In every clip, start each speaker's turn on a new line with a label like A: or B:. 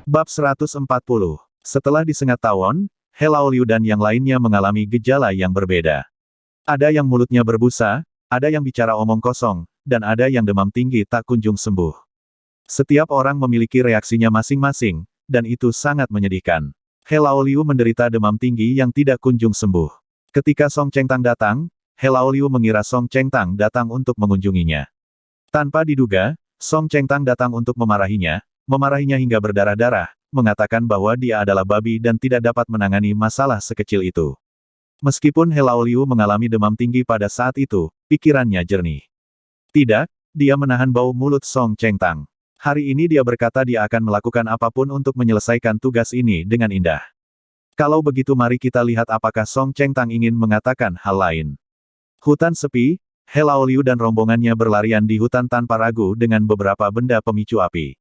A: Bab 140. Setelah disengat tawon, He Laoliu dan yang lainnya mengalami gejala yang berbeda. Ada yang mulutnya berbusa, ada yang bicara omong kosong, dan ada yang demam tinggi tak kunjung sembuh. Setiap orang memiliki reaksinya masing-masing, dan itu sangat menyedihkan. He Laoliu menderita demam tinggi yang tidak kunjung sembuh. Ketika Song Chengtang datang, He Laoliu mengira Song Chengtang datang untuk mengunjunginya. Tanpa diduga, Song Chengtang datang untuk memarahinya hingga berdarah-darah, mengatakan bahwa dia adalah babi dan tidak dapat menangani masalah sekecil itu. Meskipun He Laoliu mengalami demam tinggi pada saat itu, pikirannya jernih. Tidak, dia menahan bau mulut Song Chengtang. Hari ini dia berkata dia akan melakukan apapun untuk menyelesaikan tugas ini dengan indah. Kalau begitu mari kita lihat apakah Song Chengtang ingin mengatakan hal lain. Hutan sepi, He Laoliu dan rombongannya berlarian di hutan tanpa ragu dengan beberapa benda pemicu api.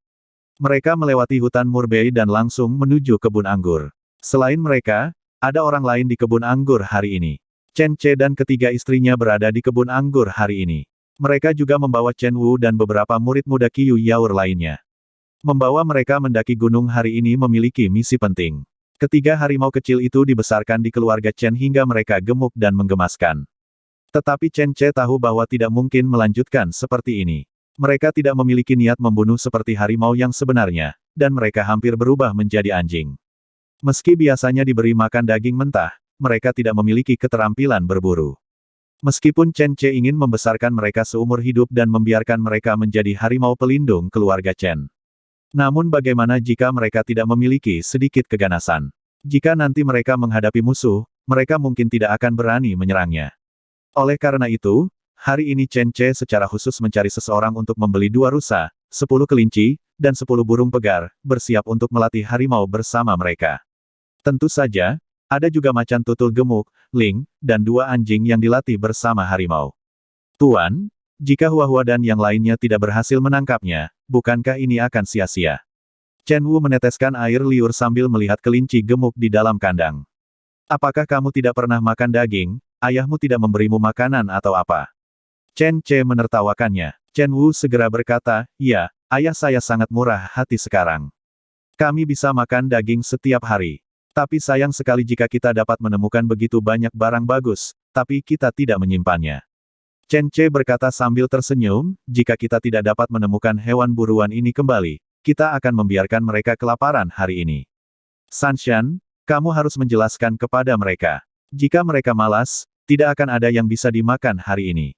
A: Mereka melewati hutan murbei dan langsung menuju kebun anggur. Selain mereka, ada orang lain di kebun anggur hari ini. Chen Ce dan ketiga istrinya berada di kebun anggur hari ini. Mereka juga membawa Chen Wu dan beberapa murid muda Qiu Yaur lainnya. Membawa mereka mendaki gunung hari ini memiliki misi penting. Ketiga harimau kecil itu dibesarkan di keluarga Chen hingga mereka gemuk dan menggemaskan. Tetapi Chen Ce tahu bahwa tidak mungkin melanjutkan seperti ini. Mereka tidak memiliki niat membunuh seperti harimau yang sebenarnya, dan mereka hampir berubah menjadi anjing. Meski biasanya diberi makan daging mentah, mereka tidak memiliki keterampilan berburu. Meskipun Chen Ce ingin membesarkan mereka seumur hidup dan membiarkan mereka menjadi harimau pelindung keluarga Chen. Namun bagaimana jika mereka tidak memiliki sedikit keganasan? Jika nanti mereka menghadapi musuh, mereka mungkin tidak akan berani menyerangnya. Oleh karena itu, hari ini Chen Ce secara khusus mencari seseorang untuk membeli 2 rusa, 10 kelinci, dan 10 burung pegar, bersiap untuk melatih harimau bersama mereka. Tentu saja, ada juga macan tutul gemuk, Ling, dan 2 anjing yang dilatih bersama harimau. Tuan, jika Huahua dan yang lainnya tidak berhasil menangkapnya, bukankah ini akan sia-sia? Chen Wu meneteskan air liur sambil melihat kelinci gemuk di dalam kandang. Apakah kamu tidak pernah makan daging? Ayahmu tidak memberimu makanan atau apa? Chen Ce menertawakannya. Chen Wu segera berkata, "Ya, ayah saya sangat murah hati sekarang. Kami bisa makan daging setiap hari. Tapi sayang sekali jika kita dapat menemukan begitu banyak barang bagus, tapi kita tidak menyimpannya." Chen Ce berkata sambil tersenyum, "Jika kita tidak dapat menemukan hewan buruan ini kembali, kita akan membiarkan mereka kelaparan hari ini. Sanshan, kamu harus menjelaskan kepada mereka. Jika mereka malas, tidak akan ada yang bisa dimakan hari ini."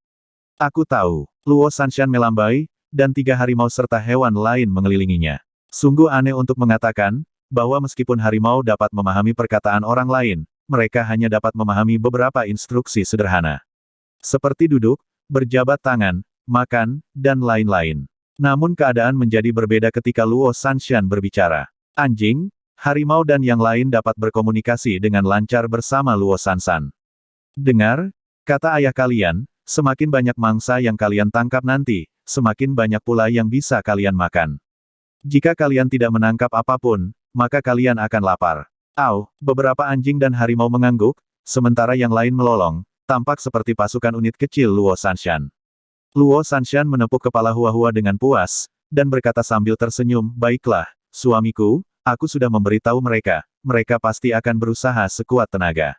A: Aku tahu. Luo Sanshan melambai, dan 3 harimau serta hewan lain mengelilinginya. Sungguh aneh untuk mengatakan, bahwa meskipun harimau dapat memahami perkataan orang lain, mereka hanya dapat memahami beberapa instruksi sederhana. Seperti duduk, berjabat tangan, makan, dan lain-lain. Namun keadaan menjadi berbeda ketika Luo Sanshan berbicara. Anjing, harimau dan yang lain dapat berkomunikasi dengan lancar bersama Luo Sanshan. "Dengar, kata ayah kalian, semakin banyak mangsa yang kalian tangkap nanti, semakin banyak pula yang bisa kalian makan. Jika kalian tidak menangkap apapun, maka kalian akan lapar." Au, beberapa anjing dan harimau mengangguk, sementara yang lain melolong, tampak seperti pasukan unit kecil Luo Sanshan. Luo Sanshan menepuk kepala Huahua dengan puas, dan berkata sambil tersenyum, "Baiklah, suamiku, aku sudah memberitahu mereka, mereka pasti akan berusaha sekuat tenaga."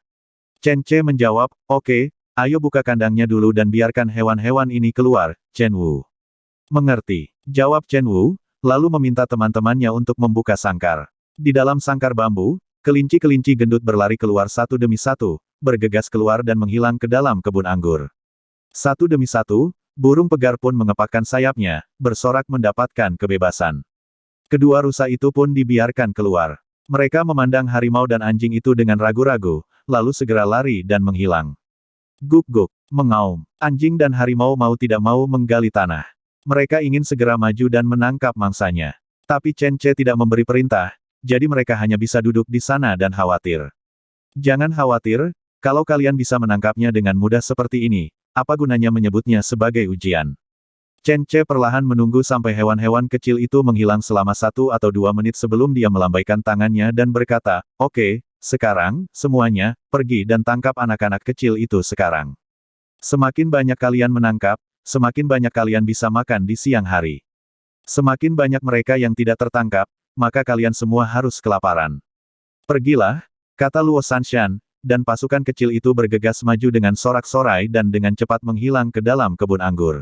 A: Chen Ce menjawab, "Oke, ayo buka kandangnya dulu dan biarkan hewan-hewan ini keluar, Chen Wu." "Mengerti," jawab Chen Wu, lalu meminta teman-temannya untuk membuka sangkar. Di dalam sangkar bambu, kelinci-kelinci gendut berlari keluar satu demi satu, bergegas keluar dan menghilang ke dalam kebun anggur. Satu demi satu, burung pegar pun mengepakkan sayapnya, bersorak mendapatkan kebebasan. Kedua rusa itu pun dibiarkan keluar. Mereka memandang harimau dan anjing itu dengan ragu-ragu, lalu segera lari dan menghilang. Guk-guk, mengaum. Anjing dan harimau mau tidak mau menggali tanah. Mereka ingin segera maju dan menangkap mangsanya. Tapi Chen Ce tidak memberi perintah, jadi mereka hanya bisa duduk di sana dan khawatir. "Jangan khawatir, kalau kalian bisa menangkapnya dengan mudah seperti ini, apa gunanya menyebutnya sebagai ujian?" Chen Ce perlahan menunggu sampai hewan-hewan kecil itu menghilang selama 1 atau 2 menit sebelum dia melambaikan tangannya dan berkata, "Oke, sekarang, semuanya, pergi dan tangkap anak-anak kecil itu sekarang. Semakin banyak kalian menangkap, semakin banyak kalian bisa makan di siang hari. Semakin banyak mereka yang tidak tertangkap, maka kalian semua harus kelaparan. Pergilah, kata Luo Sanshan, dan pasukan kecil itu bergegas maju dengan sorak-sorai dan dengan cepat menghilang ke dalam kebun anggur.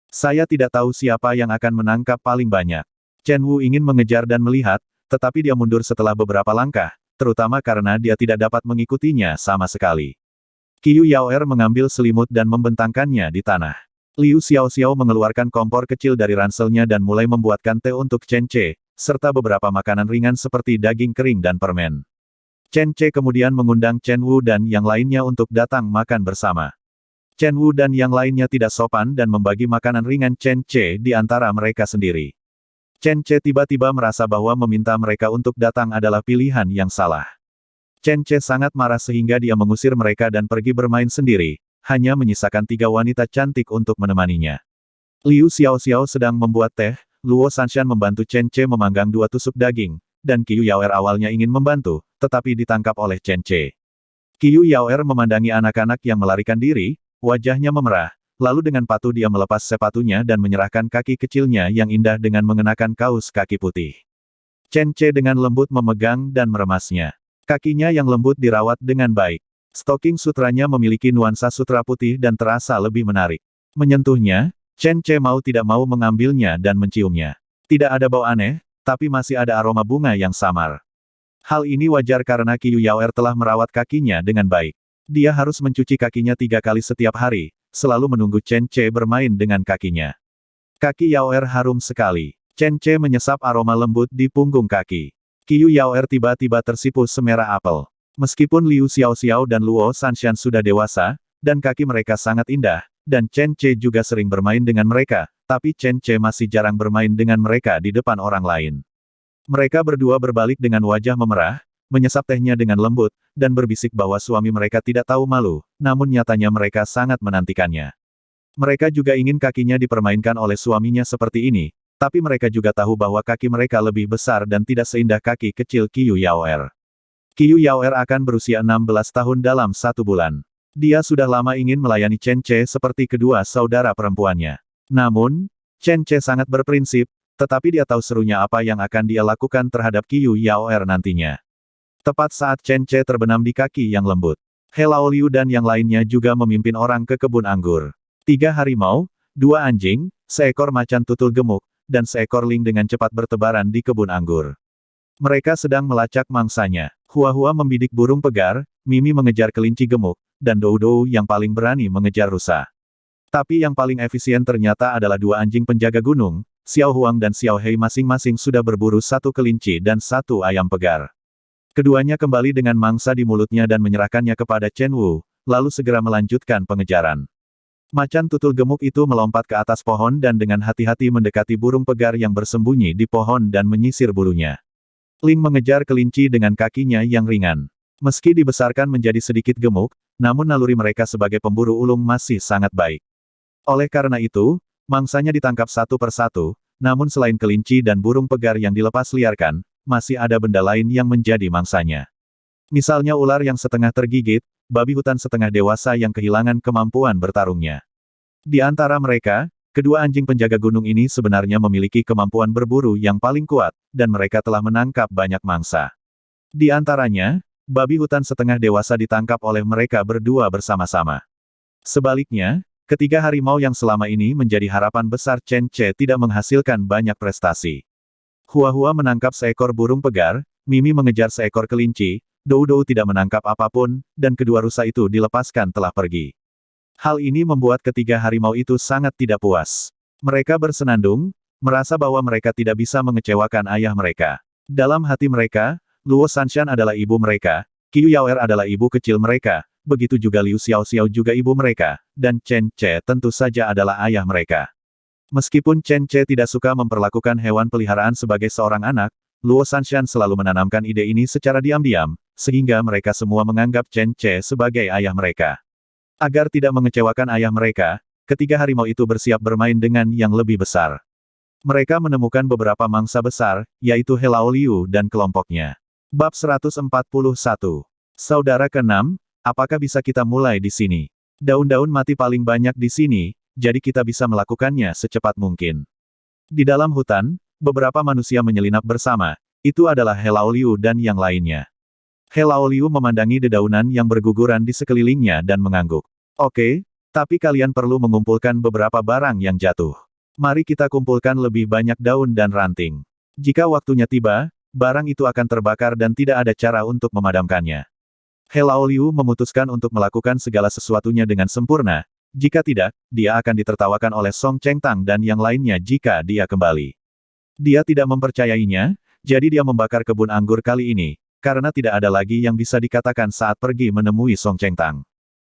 A: Saya tidak tahu siapa yang akan menangkap paling banyak. Chen Wu ingin mengejar dan melihat, tetapi dia mundur setelah beberapa langkah, terutama karena dia tidak dapat mengikutinya sama sekali. Qiu Yaoer mengambil selimut dan membentangkannya di tanah. Liu Xiaoxiao mengeluarkan kompor kecil dari ranselnya dan mulai membuatkan teh untuk Chen Ce, serta beberapa makanan ringan seperti daging kering dan permen. Chen Ce kemudian mengundang Chen Wu dan yang lainnya untuk datang makan bersama. Chen Wu dan yang lainnya tidak sopan dan membagi makanan ringan Chen Ce di antara mereka sendiri. Chen Ce tiba-tiba merasa bahwa meminta mereka untuk datang adalah pilihan yang salah. Chen Ce sangat marah sehingga dia mengusir mereka dan pergi bermain sendiri, hanya menyisakan 3 wanita cantik untuk menemaninya. Liu Xiaoxiao sedang membuat teh, Luo Sanshan membantu Chen Ce memanggang 2 tusuk daging, dan Qiu Yaoer awalnya ingin membantu, tetapi ditangkap oleh Chen Ce. Qiu Yaoer memandangi anak-anak yang melarikan diri, wajahnya memerah, lalu dengan patuh dia melepas sepatunya dan menyerahkan kaki kecilnya yang indah dengan mengenakan kaus kaki putih. Chen Ce dengan lembut memegang dan meremasnya. Kakinya yang lembut dirawat dengan baik. Stoking sutranya memiliki nuansa sutra putih dan terasa lebih menarik. Menyentuhnya, Chen Ce mau tidak mau mengambilnya dan menciumnya. Tidak ada bau aneh, tapi masih ada aroma bunga yang samar. Hal ini wajar karena Qiu Yaoer telah merawat kakinya dengan baik. Dia harus mencuci kakinya 3 kali setiap hari, selalu menunggu Chen Ce bermain dengan kakinya. Kaki Yaoer harum sekali. Chen Ce menyesap aroma lembut di punggung kaki. Qiu Yaoer tiba-tiba tersipu semerah apel. Meskipun Liu Xiaoxiao dan Luo Sanshan sudah dewasa, dan kaki mereka sangat indah, dan Chen Ce juga sering bermain dengan mereka, tapi Chen Ce masih jarang bermain dengan mereka di depan orang lain. Mereka berdua berbalik dengan wajah memerah, menyesap tehnya dengan lembut, dan berbisik bahwa suami mereka tidak tahu malu, namun nyatanya mereka sangat menantikannya. Mereka juga ingin kakinya dipermainkan oleh suaminya seperti ini, tapi mereka juga tahu bahwa kaki mereka lebih besar dan tidak seindah kaki kecil Qiu Yaoer. Qiu Yaoer akan berusia 16 tahun dalam 1 bulan. Dia sudah lama ingin melayani Chen Ce seperti kedua saudara perempuannya. Namun, Chen Ce sangat berprinsip, tetapi dia tahu serunya apa yang akan dia lakukan terhadap Qiu Yaoer nantinya. Tepat saat Chen Ce terbenam di kaki yang lembut. He Laoliu dan yang lainnya juga memimpin orang ke kebun anggur. 3 harimau, 2 anjing, seekor macan tutul gemuk, dan seekor ling dengan cepat bertebaran di kebun anggur. Mereka sedang melacak mangsanya. Hua-hua membidik burung pegar, Mimi mengejar kelinci gemuk, dan Dou-dou yang paling berani mengejar rusa. Tapi yang paling efisien ternyata adalah 2 anjing penjaga gunung, Xiao Huang dan Xiao Hei masing-masing sudah berburu 1 kelinci dan 1 ayam pegar. Keduanya kembali dengan mangsa di mulutnya dan menyerahkannya kepada Chen Wu, lalu segera melanjutkan pengejaran. Macan tutul gemuk itu melompat ke atas pohon dan dengan hati-hati mendekati burung pegar yang bersembunyi di pohon dan menyisir bulunya. Ling mengejar kelinci dengan kakinya yang ringan. Meski dibesarkan menjadi sedikit gemuk, namun naluri mereka sebagai pemburu ulung masih sangat baik. Oleh karena itu, mangsanya ditangkap satu persatu, namun selain kelinci dan burung pegar yang dilepas liarkan, masih ada benda lain yang menjadi mangsanya. Misalnya ular yang setengah tergigit, babi hutan setengah dewasa yang kehilangan kemampuan bertarungnya. Di antara mereka, kedua anjing penjaga gunung ini sebenarnya memiliki kemampuan berburu yang paling kuat, dan mereka telah menangkap banyak mangsa. Di antaranya, babi hutan setengah dewasa ditangkap oleh mereka berdua bersama-sama. Sebaliknya, ketiga harimau yang selama ini menjadi harapan besar Chen Ce tidak menghasilkan banyak prestasi. Hua-hua menangkap seekor burung pegar, Mimi mengejar seekor kelinci, Dou-dou tidak menangkap apapun, dan kedua rusa itu dilepaskan telah pergi. Hal ini membuat ketiga harimau itu sangat tidak puas. Mereka bersenandung, merasa bahwa mereka tidak bisa mengecewakan ayah mereka. Dalam hati mereka, Luo Sanshan adalah ibu mereka, Qiu Yaoer adalah ibu kecil mereka, begitu juga Liu Xiaoxiao juga ibu mereka, dan Chen Ce tentu saja adalah ayah mereka. Meskipun Chen Ce tidak suka memperlakukan hewan peliharaan sebagai seorang anak, Luo Sanshan selalu menanamkan ide ini secara diam-diam, sehingga mereka semua menganggap Chen Ce sebagai ayah mereka. Agar tidak mengecewakan ayah mereka, ketiga harimau itu bersiap bermain dengan yang lebih besar. Mereka menemukan beberapa mangsa besar, yaitu He Laoliu dan kelompoknya. Bab 141. Saudara ke-6, apakah bisa kita mulai di sini? Daun-daun mati paling banyak di sini, jadi kita bisa melakukannya secepat mungkin. Di dalam hutan, beberapa manusia menyelinap bersama, Itu adalah He Laoliu dan yang lainnya. He Laoliu memandangi dedaunan yang berguguran di sekelilingnya dan mengangguk. Oke, tapi kalian perlu mengumpulkan beberapa barang yang jatuh. Mari kita kumpulkan lebih banyak daun dan ranting. Jika waktunya tiba, barang itu akan terbakar dan tidak ada cara untuk memadamkannya. He Laoliu memutuskan untuk melakukan segala sesuatunya dengan sempurna. Jika tidak, dia akan ditertawakan oleh Song Chengtang dan yang lainnya jika dia kembali. Dia tidak mempercayainya, jadi dia membakar kebun anggur kali ini, karena tidak ada lagi yang bisa dikatakan saat pergi menemui Song Chengtang.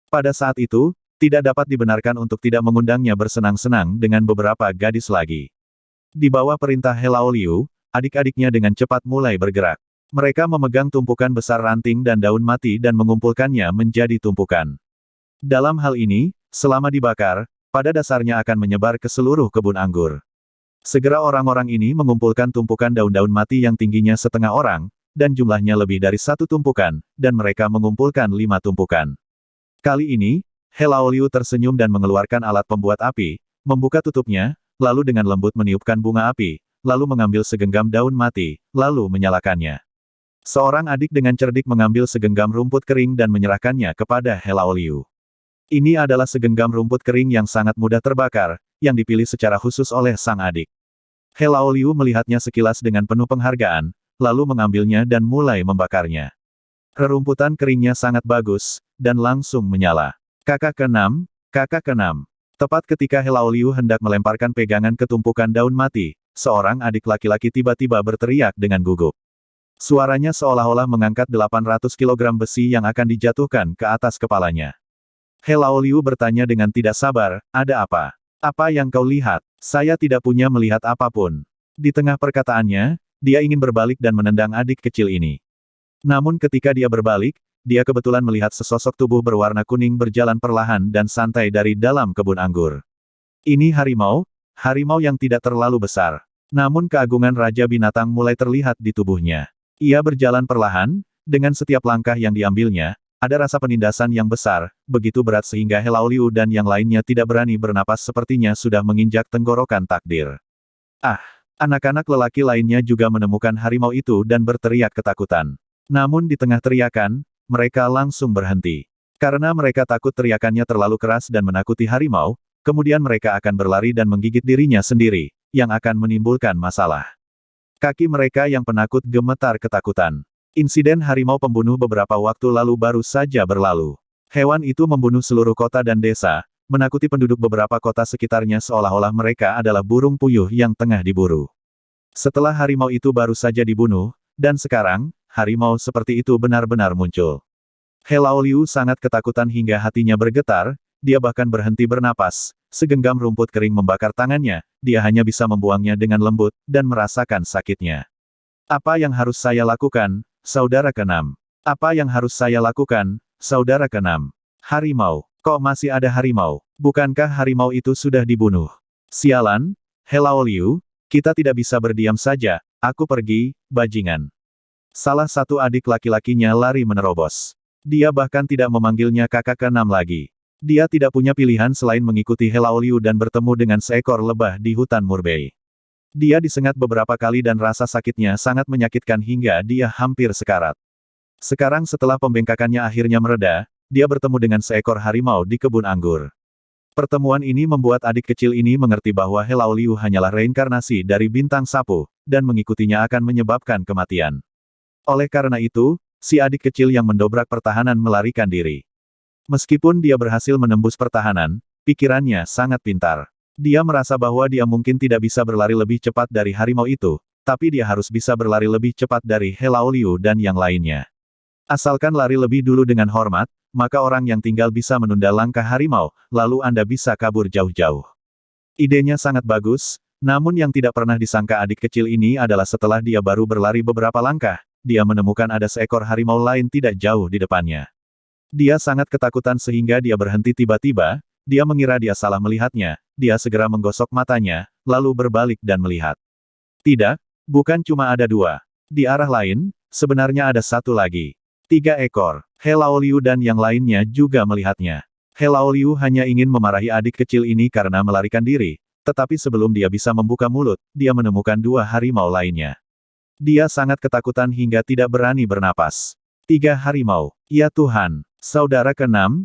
A: Pada saat itu, tidak dapat dibenarkan untuk tidak mengundangnya bersenang-senang dengan beberapa gadis lagi. Di bawah perintah He Laoliu, adik-adiknya dengan cepat mulai bergerak. Mereka memegang tumpukan besar ranting dan daun mati dan mengumpulkannya menjadi tumpukan. Dalam hal ini, selama dibakar, pada dasarnya akan menyebar ke seluruh kebun anggur. Segera orang-orang ini mengumpulkan tumpukan daun-daun mati yang tingginya setengah orang, dan jumlahnya lebih dari satu tumpukan, dan mereka mengumpulkan 5 tumpukan. Kali ini, He Laoliu tersenyum dan mengeluarkan alat pembuat api, membuka tutupnya, lalu dengan lembut meniupkan bunga api, lalu mengambil segenggam daun mati, lalu menyalakannya. Seorang adik dengan cerdik mengambil segenggam rumput kering dan menyerahkannya kepada He Laoliu. Ini adalah segenggam rumput kering yang sangat mudah terbakar, yang dipilih secara khusus oleh sang adik. He Laoliu melihatnya sekilas dengan penuh penghargaan, lalu mengambilnya dan mulai membakarnya. Rerumputan keringnya sangat bagus, dan langsung menyala. Kakak ke-6, kakak ke-6. Tepat ketika He Laoliu hendak melemparkan pegangan ke tumpukan daun mati, seorang adik laki-laki tiba-tiba berteriak dengan gugup. Suaranya seolah-olah mengangkat 800 kg besi yang akan dijatuhkan ke atas kepalanya. He Laoliu bertanya dengan tidak sabar, ada apa? Apa yang kau lihat? Saya tidak punya melihat apapun. Di tengah perkataannya, dia ingin berbalik dan menendang adik kecil ini. Namun ketika dia berbalik, dia kebetulan melihat sesosok tubuh berwarna kuning berjalan perlahan dan santai dari dalam kebun anggur. Ini harimau, harimau yang tidak terlalu besar. Namun keagungan Raja Binatang mulai terlihat di tubuhnya. Ia berjalan perlahan, dengan setiap langkah yang diambilnya, ada rasa penindasan yang besar, begitu berat sehingga He Laoliu dan yang lainnya tidak berani bernapas sepertinya sudah menginjak tenggorokan takdir. Ah! Anak-anak lelaki lainnya juga menemukan harimau itu dan berteriak ketakutan. Namun di tengah teriakan, mereka langsung berhenti. Karena mereka takut teriakannya terlalu keras dan menakuti harimau, kemudian mereka akan berlari dan menggigit dirinya sendiri, yang akan menimbulkan masalah. Kaki mereka yang penakut gemetar ketakutan. Insiden harimau pembunuh beberapa waktu lalu baru saja berlalu. Hewan itu membunuh seluruh kota dan desa, menakuti penduduk beberapa kota sekitarnya seolah-olah mereka adalah burung puyuh yang tengah diburu. Setelah harimau itu baru saja dibunuh, dan sekarang, harimau seperti itu benar-benar muncul. He Laoliu sangat ketakutan hingga hatinya bergetar, dia bahkan berhenti bernapas. Segenggam rumput kering membakar tangannya, dia hanya bisa membuangnya dengan lembut, dan merasakan sakitnya. Apa yang harus saya lakukan, saudara ke-6? Apa yang harus saya lakukan, saudara ke-6? Harimau. Kok masih ada harimau? Bukankah harimau itu sudah dibunuh? Sialan, He Laoliu, kita tidak bisa berdiam saja, aku pergi, bajingan. Salah satu adik laki-lakinya lari menerobos. Dia bahkan tidak memanggilnya kakak ke-6 lagi. Dia tidak punya pilihan selain mengikuti He Laoliu dan bertemu dengan seekor lebah di hutan Murbei. Dia disengat beberapa kali dan rasa sakitnya sangat menyakitkan hingga dia hampir sekarat. Sekarang setelah pembengkakannya akhirnya mereda, dia bertemu dengan seekor harimau di kebun anggur. Pertemuan ini membuat adik kecil ini mengerti bahwa He Laoliu hanyalah reinkarnasi dari bintang sapu, dan mengikutinya akan menyebabkan kematian. Oleh karena itu, si adik kecil yang mendobrak pertahanan melarikan diri. Meskipun dia berhasil menembus pertahanan, pikirannya sangat pintar. Dia merasa bahwa dia mungkin tidak bisa berlari lebih cepat dari harimau itu, tapi dia harus bisa berlari lebih cepat dari He Laoliu dan yang lainnya. Asalkan lari lebih dulu dengan hormat, maka orang yang tinggal bisa menunda langkah harimau, lalu Anda bisa kabur jauh-jauh. Idenya sangat bagus, namun yang tidak pernah disangka adik kecil ini adalah setelah dia baru berlari beberapa langkah, dia menemukan ada seekor harimau lain tidak jauh di depannya. Dia sangat ketakutan sehingga dia berhenti tiba-tiba, dia mengira dia salah melihatnya, dia segera menggosok matanya, lalu berbalik dan melihat. Tidak, bukan cuma ada 2. Di arah lain, sebenarnya ada 1 lagi. 3 ekor. He Laoliu dan yang lainnya juga melihatnya. He Laoliu hanya ingin memarahi adik kecil ini karena melarikan diri, tetapi sebelum dia bisa membuka mulut, dia menemukan 2 harimau lainnya. Dia sangat ketakutan hingga tidak berani bernapas. 3 harimau. Ya Tuhan. Saudara keenam,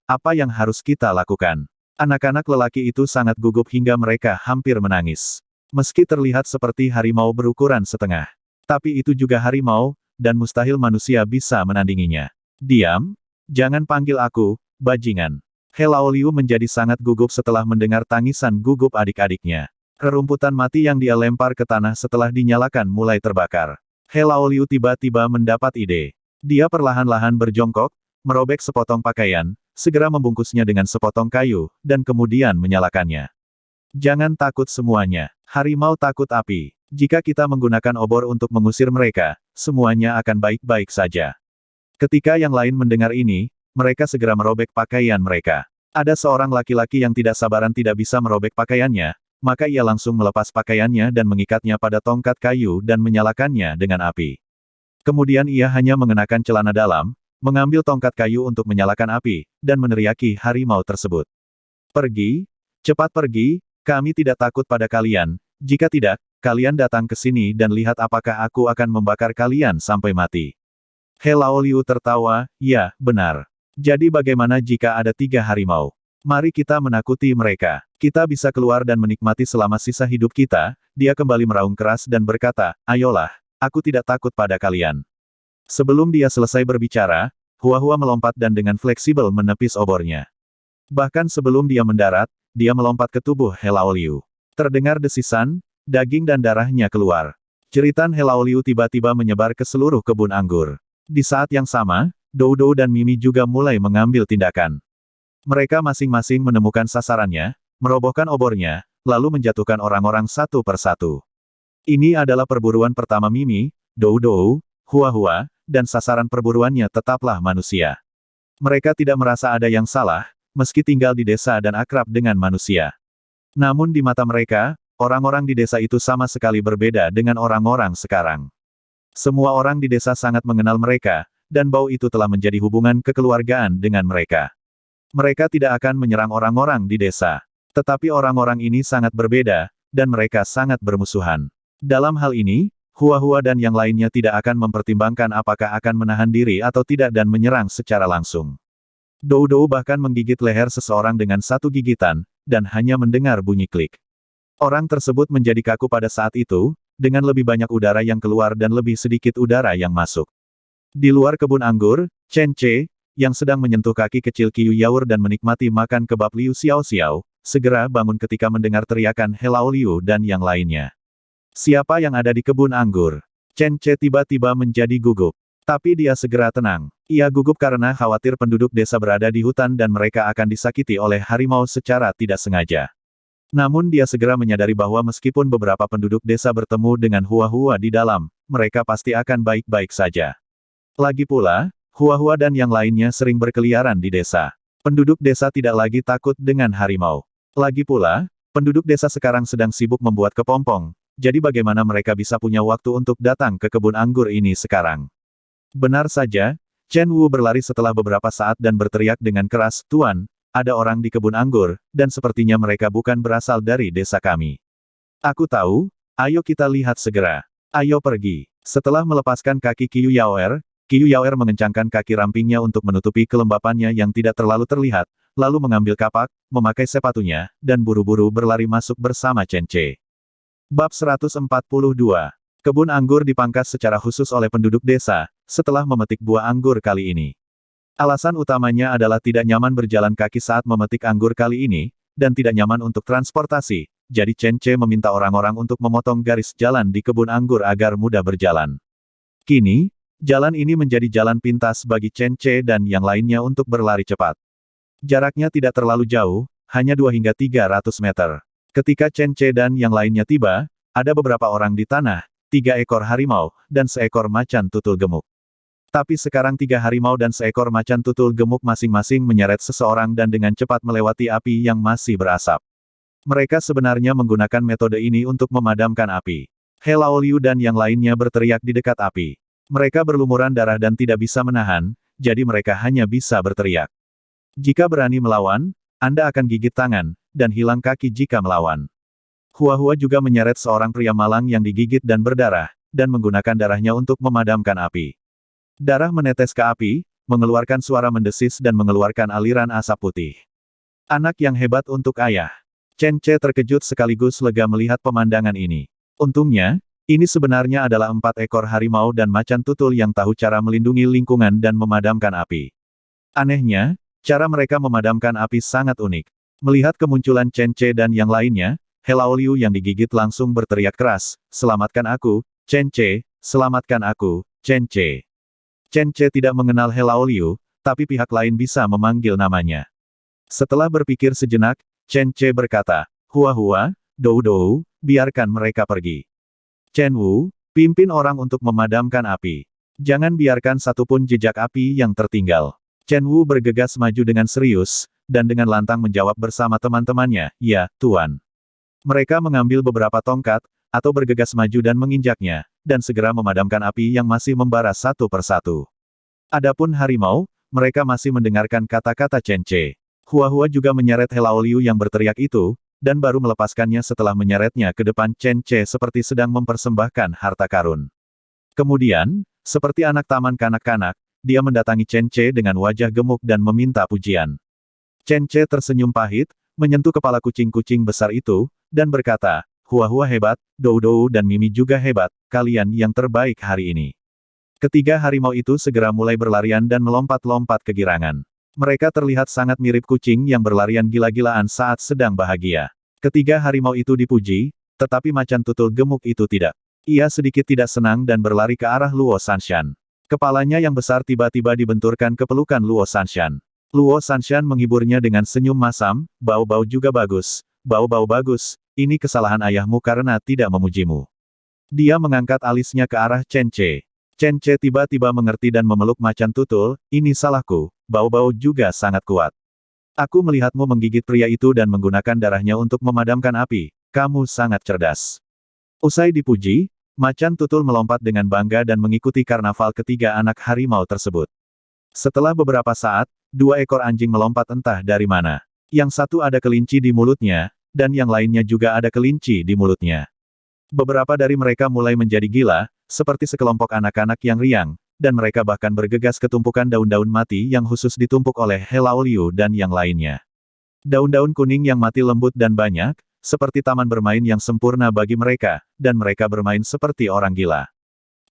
A: apa yang harus kita lakukan? Anak-anak lelaki itu sangat gugup hingga mereka hampir menangis. Meski terlihat seperti harimau berukuran setengah. Tapi itu juga harimau, dan mustahil manusia bisa menandinginya. Diam, jangan panggil aku, bajingan. He Laoliu menjadi sangat gugup setelah mendengar tangisan gugup adik-adiknya. Rerumputan mati yang dia lempar ke tanah setelah dinyalakan mulai terbakar. He Laoliu tiba-tiba mendapat ide. Dia perlahan-lahan berjongkok, merobek sepotong pakaian, segera membungkusnya dengan sepotong kayu, dan kemudian menyalakannya. Jangan takut semuanya. Harimau takut api. Jika kita menggunakan obor untuk mengusir mereka, semuanya akan baik-baik saja. Ketika yang lain mendengar ini, mereka segera merobek pakaian mereka. Ada seorang laki-laki yang tidak sabaran tidak bisa merobek pakaiannya, maka ia langsung melepas pakaiannya dan mengikatnya pada tongkat kayu dan menyalakannya dengan api. Kemudian ia hanya mengenakan celana dalam, mengambil tongkat kayu untuk menyalakan api, dan meneriaki harimau tersebut. Pergi, cepat pergi, kami tidak takut pada kalian, jika tidak, kalian datang ke sini dan lihat apakah aku akan membakar kalian sampai mati. He Laoliu tertawa, ya, benar. Jadi bagaimana jika ada 3 harimau? Mari kita menakuti mereka. Kita bisa keluar dan menikmati selama sisa hidup kita. Dia kembali meraung keras dan berkata, ayolah, aku tidak takut pada kalian. Sebelum dia selesai berbicara, Hua-Hua melompat dan dengan fleksibel menepis obornya. Bahkan sebelum dia mendarat, dia melompat ke tubuh He Laoliu. Terdengar desisan, daging dan darahnya keluar. Jeritan He Laoliu tiba-tiba menyebar ke seluruh kebun anggur. Di saat yang sama, Dou Dou dan Mimi juga mulai mengambil tindakan. Mereka masing-masing menemukan sasarannya, merobohkan obornya, lalu menjatuhkan orang-orang satu persatu. Ini adalah perburuan pertama Mimi, Dou Dou, Hua-Hua, dan sasaran perburuannya tetaplah manusia. Mereka tidak merasa ada yang salah, meski tinggal di desa dan akrab dengan manusia. Namun di mata mereka, orang-orang di desa itu sama sekali berbeda dengan orang-orang sekarang. Semua orang di desa sangat mengenal mereka, dan bau itu telah menjadi hubungan kekeluargaan dengan mereka. Mereka tidak akan menyerang orang-orang di desa. Tetapi orang-orang ini sangat berbeda, dan mereka sangat bermusuhan. Dalam hal ini, Hua-Hua dan yang lainnya tidak akan mempertimbangkan apakah akan menahan diri atau tidak dan menyerang secara langsung. Dou Dou bahkan menggigit leher seseorang dengan satu gigitan, dan hanya mendengar bunyi klik. Orang tersebut menjadi kaku pada saat itu, dengan lebih banyak udara yang keluar dan lebih sedikit udara yang masuk. Di luar kebun anggur, Chen Ce, yang sedang menyentuh kaki kecil Qiu Yaur dan menikmati makan kebab Liu Xiaoxiao, segera bangun ketika mendengar teriakan He Laoliu dan yang lainnya. Siapa yang ada di kebun anggur? Chen Ce tiba-tiba menjadi gugup. Tapi dia segera tenang. Ia gugup karena khawatir penduduk desa berada di hutan dan mereka akan disakiti oleh harimau secara tidak sengaja. Namun dia segera menyadari bahwa meskipun beberapa penduduk desa bertemu dengan Hua-Hua di dalam, mereka pasti akan baik-baik saja. Lagi pula, Hua-Hua dan yang lainnya sering berkeliaran di desa. Penduduk desa tidak lagi takut dengan harimau. Lagi pula, penduduk desa sekarang sedang sibuk membuat kepompong, jadi bagaimana mereka bisa punya waktu untuk datang ke kebun anggur ini sekarang? Benar saja, Chen Wu berlari setelah beberapa saat dan berteriak dengan keras, Tuan, ada orang di kebun anggur, dan sepertinya mereka bukan berasal dari desa kami. Aku tahu, ayo kita lihat segera. Ayo pergi. Setelah melepaskan kaki Qiu Yaoer mengencangkan kaki rampingnya untuk menutupi kelembapannya yang tidak terlalu terlihat, lalu mengambil kapak, memakai sepatunya, dan buru-buru berlari masuk bersama Chen Ce. Bab 142. Kebun anggur dipangkas secara khusus oleh penduduk desa, setelah memetik buah anggur kali ini. Alasan utamanya adalah tidak nyaman berjalan kaki saat memetik anggur kali ini, dan tidak nyaman untuk transportasi, jadi Chen Ce meminta orang-orang untuk memotong garis jalan di kebun anggur agar mudah berjalan. Kini, jalan ini menjadi jalan pintas bagi Chen Ce dan yang lainnya untuk berlari cepat. Jaraknya tidak terlalu jauh, hanya 2 hingga 300 meter. Ketika Chen Ce dan yang lainnya tiba, ada beberapa orang di tanah, 3 ekor harimau, dan seekor macan tutul gemuk. Tapi sekarang 3 harimau dan seekor macan tutul gemuk masing-masing menyeret seseorang dan dengan cepat melewati api yang masih berasap. Mereka sebenarnya menggunakan metode ini untuk memadamkan api. He Laoliu dan yang lainnya berteriak di dekat api. Mereka berlumuran darah dan tidak bisa menahan, jadi mereka hanya bisa berteriak. Jika berani melawan, Anda akan gigit tangan, dan hilang kaki jika melawan. Hua-Hua juga menyeret seorang pria malang yang digigit dan berdarah, dan menggunakan darahnya untuk memadamkan api. Darah menetes ke api, mengeluarkan suara mendesis dan mengeluarkan aliran asap putih. Anak yang hebat untuk ayah. Chen Ce terkejut sekaligus lega melihat pemandangan ini. Untungnya, ini sebenarnya adalah 4 ekor harimau dan macan tutul yang tahu cara melindungi lingkungan dan memadamkan api. Anehnya, cara mereka memadamkan api sangat unik. Melihat kemunculan Chen Ce dan yang lainnya, He Laoliu yang digigit langsung berteriak keras, "Selamatkan aku, Chen Ce, selamatkan aku, Chen Ce." Chen Ce tidak mengenal He Laoliu, tapi pihak lain bisa memanggil namanya. Setelah berpikir sejenak, Chen Ce berkata, "Hua-Hua, Dou-Dou, biarkan mereka pergi. Chen Wu, pimpin orang untuk memadamkan api. Jangan biarkan satupun jejak api yang tertinggal." Chen Wu bergegas maju dengan serius, dan dengan lantang menjawab bersama teman-temannya, "Ya, Tuan." Mereka mengambil beberapa tongkat, atau bergegas maju dan menginjaknya, dan segera memadamkan api yang masih membara satu persatu. Adapun harimau, mereka masih mendengarkan kata-kata Chen Ce. Hua-Hua juga menyeret He Laoliu yang berteriak itu, dan baru melepaskannya setelah menyeretnya ke depan Chen Ce seperti sedang mempersembahkan harta karun. Kemudian, seperti anak taman kanak-kanak, dia mendatangi Chen Ce dengan wajah gemuk dan meminta pujian. Chen Ce tersenyum pahit, menyentuh kepala kucing-kucing besar itu, dan berkata, "Hua-Hua hebat, Dou-Dou dan Mimi juga hebat, kalian yang terbaik hari ini." Ketiga harimau itu segera mulai berlarian dan melompat-lompat kegirangan. Mereka terlihat sangat mirip kucing yang berlarian gila-gilaan saat sedang bahagia. Ketiga harimau itu dipuji, tetapi macan tutul gemuk itu tidak. Ia sedikit tidak senang dan berlari ke arah Luo Sanshan. Kepalanya yang besar tiba-tiba dibenturkan ke pelukan Luo Sanshan. Luo Sanshan menghiburnya dengan senyum masam, "Bau-bau juga bagus. Bau-bau bagus, ini kesalahan ayahmu karena tidak memujimu." Dia mengangkat alisnya ke arah Chen Ce. Chen Ce tiba-tiba mengerti dan memeluk macan tutul, "Ini salahku, bau-bau juga sangat kuat. Aku melihatmu menggigit pria itu dan menggunakan darahnya untuk memadamkan api, kamu sangat cerdas." Usai dipuji, macan tutul melompat dengan bangga dan mengikuti karnaval ketiga anak harimau tersebut. Setelah beberapa saat, 2 ekor anjing melompat entah dari mana. Yang satu ada kelinci di mulutnya, dan yang lainnya juga ada kelinci di mulutnya. Beberapa dari mereka mulai menjadi gila, seperti sekelompok anak-anak yang riang, dan mereka bahkan bergegas ke tumpukan daun-daun mati yang khusus ditumpuk oleh He Laoliu dan yang lainnya. Daun-daun kuning yang mati lembut dan banyak, seperti taman bermain yang sempurna bagi mereka, dan mereka bermain seperti orang gila.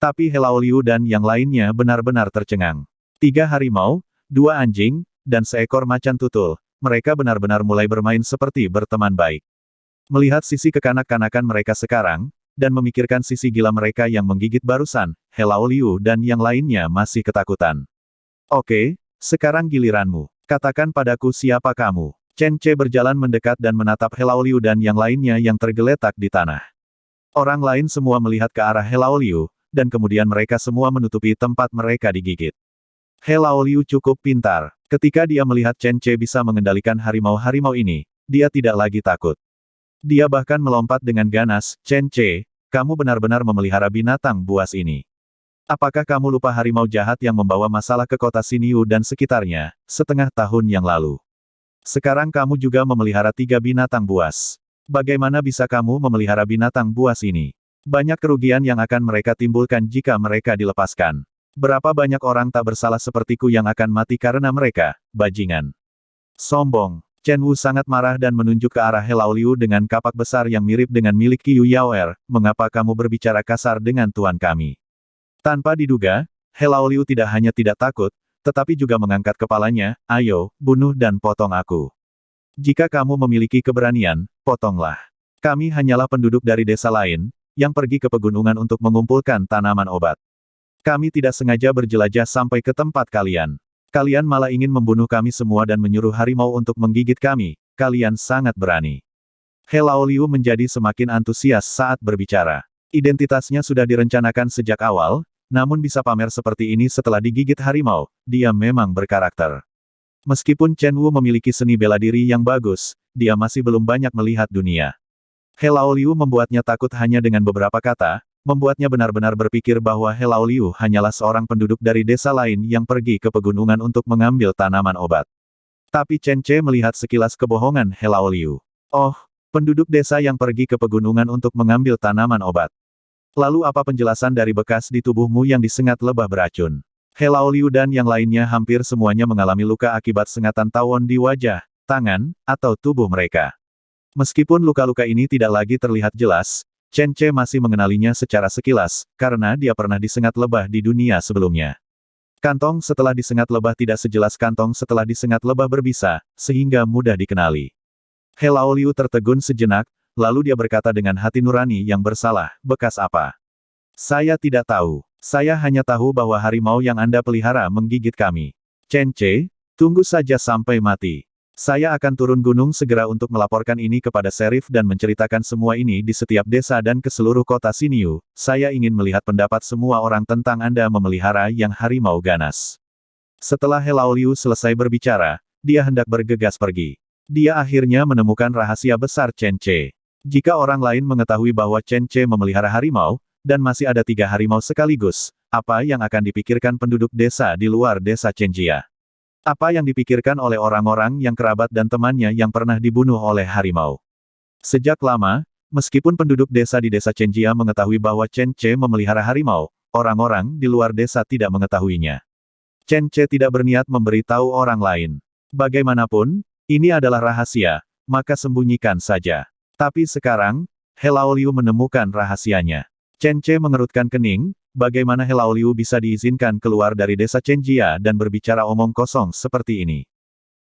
A: Tapi He Laoliu dan yang lainnya benar-benar tercengang. 3 harimau, 2 anjing, dan seekor macan tutul, mereka benar-benar mulai bermain seperti berteman baik. Melihat sisi kekanak-kanakan mereka sekarang, dan memikirkan sisi gila mereka yang menggigit barusan, He Laoliu dan yang lainnya masih ketakutan. "Oke, sekarang giliranmu. Katakan padaku siapa kamu." Chen Ce berjalan mendekat dan menatap He Laoliu dan yang lainnya yang tergeletak di tanah. Orang lain semua melihat ke arah He Laoliu, dan kemudian mereka semua menutupi tempat mereka digigit. He Laoliu cukup pintar. Ketika dia melihat Chen Ce bisa mengendalikan harimau-harimau ini, dia tidak lagi takut. Dia bahkan melompat dengan ganas, "Chen Ce, kamu benar-benar memelihara binatang buas ini. Apakah kamu lupa harimau jahat yang membawa masalah ke kota Xinyu dan sekitarnya, setengah tahun yang lalu? Sekarang kamu juga memelihara 3 binatang buas. Bagaimana bisa kamu memelihara binatang buas ini? Banyak kerugian yang akan mereka timbulkan jika mereka dilepaskan. Berapa banyak orang tak bersalah sepertiku yang akan mati karena mereka, bajingan." Sombong. Chen Wu sangat marah dan menunjuk ke arah He Laoliu dengan kapak besar yang mirip dengan milik Qiu Yaoer, "Mengapa kamu berbicara kasar dengan tuan kami?" Tanpa diduga, He Laoliu tidak hanya tidak takut, tetapi juga mengangkat kepalanya, "Ayo, bunuh dan potong aku. Jika kamu memiliki keberanian, potonglah. Kami hanyalah penduduk dari desa lain, yang pergi ke pegunungan untuk mengumpulkan tanaman obat. Kami tidak sengaja berjelajah sampai ke tempat kalian. Kalian malah ingin membunuh kami semua dan menyuruh harimau untuk menggigit kami, kalian sangat berani." He Laoliu menjadi semakin antusias saat berbicara. Identitasnya sudah direncanakan sejak awal, namun bisa pamer seperti ini setelah digigit harimau, dia memang berkarakter. Meskipun Chen Wu memiliki seni bela diri yang bagus, dia masih belum banyak melihat dunia. He Laoliu membuatnya takut hanya dengan beberapa kata, membuatnya benar-benar berpikir bahwa He Laoliu hanyalah seorang penduduk dari desa lain yang pergi ke pegunungan untuk mengambil tanaman obat. Tapi Chen Ce melihat sekilas kebohongan He Laoliu. "Oh, Penduduk desa yang pergi ke pegunungan untuk mengambil tanaman obat. Lalu apa penjelasan dari bekas di tubuhmu yang disengat lebah beracun? He Laoliu dan yang lainnya hampir semuanya mengalami luka akibat sengatan tawon di wajah, tangan, atau tubuh mereka. Meskipun luka-luka ini tidak lagi terlihat jelas, Chen Ce masih mengenalinya secara sekilas, karena dia pernah disengat lebah di dunia sebelumnya. Kantong setelah disengat lebah tidak sejelas kantong setelah disengat lebah berbisa, sehingga mudah dikenali. He Laoliu tertegun sejenak, lalu dia berkata dengan hati nurani yang bersalah, bekas apa? Saya tidak tahu. Saya hanya tahu bahwa harimau yang Anda pelihara menggigit kami. Chen Ce, tunggu saja sampai mati. Saya akan turun gunung segera untuk melaporkan ini kepada Serif dan menceritakan semua ini di setiap desa dan ke seluruh kota Xinyu. Saya ingin melihat pendapat semua orang tentang Anda memelihara yang harimau ganas. Setelah He Laoliu selesai berbicara, dia hendak bergegas pergi. Dia akhirnya menemukan rahasia besar Chen Ce. Jika orang lain mengetahui bahwa Chen Ce memelihara harimau, dan masih ada 3 harimau sekaligus, apa yang akan dipikirkan penduduk desa di luar desa Chenjia? Apa yang dipikirkan oleh orang-orang yang kerabat dan temannya yang pernah dibunuh oleh harimau? Sejak lama, meskipun penduduk desa di desa Chenjia mengetahui bahwa Chen Ce memelihara harimau, orang-orang di luar desa tidak mengetahuinya. Chen Ce tidak berniat memberitahu orang lain. Bagaimanapun, ini adalah rahasia, maka sembunyikan saja. Tapi sekarang, He Laoliu menemukan rahasianya. Chen Ce mengerutkan kening, bagaimana He Laoliu bisa diizinkan keluar dari desa Chenjia dan berbicara omong kosong seperti ini.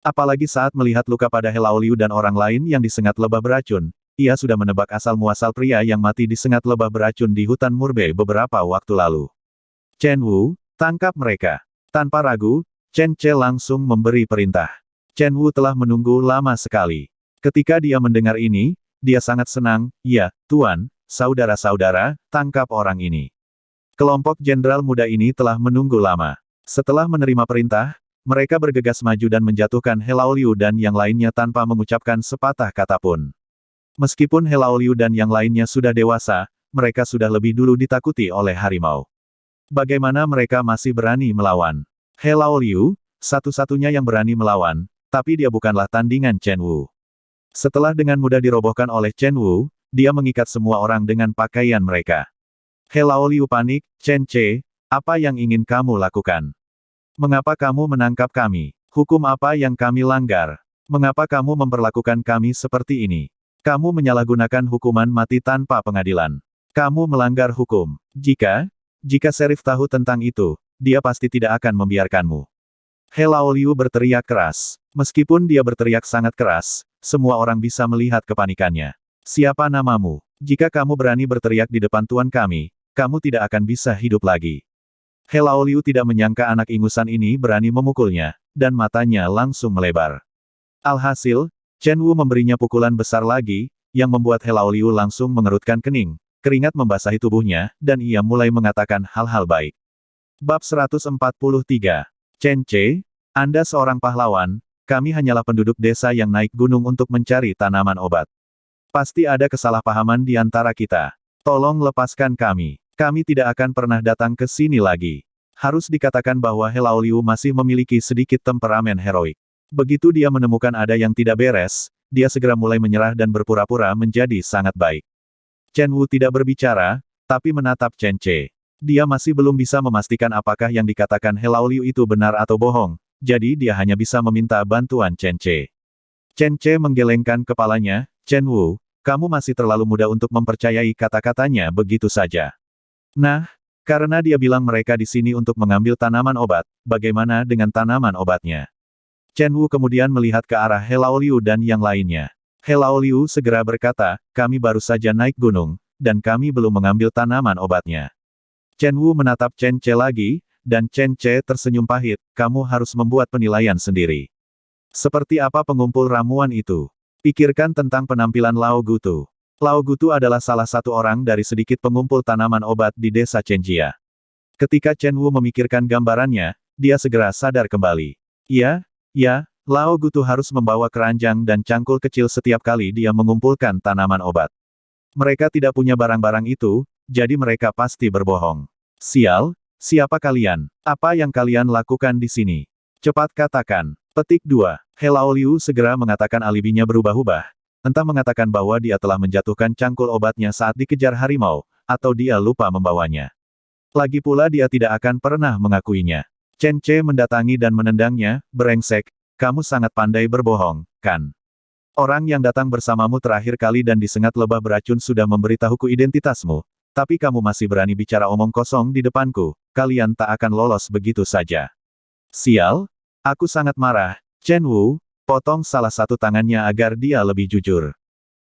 A: Apalagi saat melihat luka pada He Laoliu dan orang lain yang disengat lebah beracun, ia sudah menebak asal-muasal pria yang mati disengat lebah beracun di hutan Murbe beberapa waktu lalu. Chen Wu, tangkap mereka. Tanpa ragu, Chen Ce langsung memberi perintah. Chen Wu telah menunggu lama sekali. Ketika dia mendengar ini, dia sangat senang, ya, Tuan. Saudara-saudara, tangkap orang ini. Kelompok jenderal muda ini telah menunggu lama. Setelah menerima perintah, mereka bergegas maju dan menjatuhkan He Laoliu dan yang lainnya tanpa mengucapkan sepatah kata pun. Meskipun He Laoliu dan yang lainnya sudah dewasa, mereka sudah lebih dulu ditakuti oleh harimau. Bagaimana mereka masih berani melawan? He Laoliu, satu-satunya yang berani melawan, tapi dia bukanlah tandingan Chen Wu. Setelah dengan mudah dirobohkan oleh Chen Wu, dia mengikat semua orang dengan pakaian mereka. He Laoliu panik, Chen Ce, apa yang ingin kamu lakukan? Mengapa kamu menangkap kami? Hukum apa yang kami langgar? Mengapa kamu memperlakukan kami seperti ini? Kamu menyalahgunakan hukuman mati tanpa pengadilan. Kamu melanggar hukum. Jika Serif tahu tentang itu, dia pasti tidak akan membiarkanmu. He Laoliu berteriak keras. Meskipun dia berteriak sangat keras, semua orang bisa melihat kepanikannya. Siapa namamu? Jika kamu berani berteriak di depan tuan kami, kamu tidak akan bisa hidup lagi. He Laoliu tidak menyangka anak ingusan ini berani memukulnya, dan matanya langsung melebar. Alhasil, Chen Wu memberinya pukulan besar lagi, yang membuat He Laoliu langsung mengerutkan kening, keringat membasahi tubuhnya, dan ia mulai mengatakan hal-hal baik. Bab 143. Chen Ce, Anda seorang pahlawan, kami hanyalah penduduk desa yang naik gunung untuk mencari tanaman obat. Pasti ada kesalahpahaman di antara kita. Tolong lepaskan kami. Kami tidak akan pernah datang ke sini lagi. Harus dikatakan bahwa He Laoliu masih memiliki sedikit temperamen heroik. Begitu dia menemukan ada yang tidak beres, dia segera mulai menyerah dan berpura-pura menjadi sangat baik. Chen Wu tidak berbicara, tapi menatap Chen Ce. Dia masih belum bisa memastikan apakah yang dikatakan He Laoliu itu benar atau bohong, jadi dia hanya bisa meminta bantuan Chen Ce. Chen Ce menggelengkan kepalanya, Chen Wu, kamu masih terlalu muda untuk mempercayai kata-katanya begitu saja. Nah, karena dia bilang mereka di sini untuk mengambil tanaman obat, bagaimana dengan tanaman obatnya? Chen Wu kemudian melihat ke arah He Laoliu dan yang lainnya. He Laoliu segera berkata, kami baru saja naik gunung, dan kami belum mengambil tanaman obatnya. Chen Wu menatap Chen Ce lagi, dan Chen Ce tersenyum pahit, kamu harus membuat penilaian sendiri. Seperti apa pengumpul ramuan itu? Pikirkan tentang penampilan Lao Gutu. Lao Gutu adalah salah satu orang dari sedikit pengumpul tanaman obat di desa Chenjia. Ketika Chen Wu memikirkan gambarannya, dia segera sadar kembali. Ya, Lao Gutu harus membawa keranjang dan cangkul kecil setiap kali dia mengumpulkan tanaman obat. Mereka tidak punya barang-barang itu, jadi mereka pasti berbohong. Sial, siapa kalian? Apa yang kalian lakukan di sini? Cepat katakan. Petik 2. He Laoliu segera mengatakan alibinya berubah-ubah. Entah mengatakan bahwa dia telah menjatuhkan cangkul obatnya saat dikejar harimau, atau dia lupa membawanya. Lagi pula dia tidak akan pernah mengakuinya. Chen Ce mendatangi dan menendangnya, "Brengsek, kamu sangat pandai berbohong, kan? Orang yang datang bersamamu terakhir kali dan disengat lebah beracun sudah memberitahuku identitasmu, tapi kamu masih berani bicara omong kosong di depanku, kalian tak akan lolos begitu saja." "Sial, aku sangat marah." Chen Wu potong salah satu tangannya agar dia lebih jujur.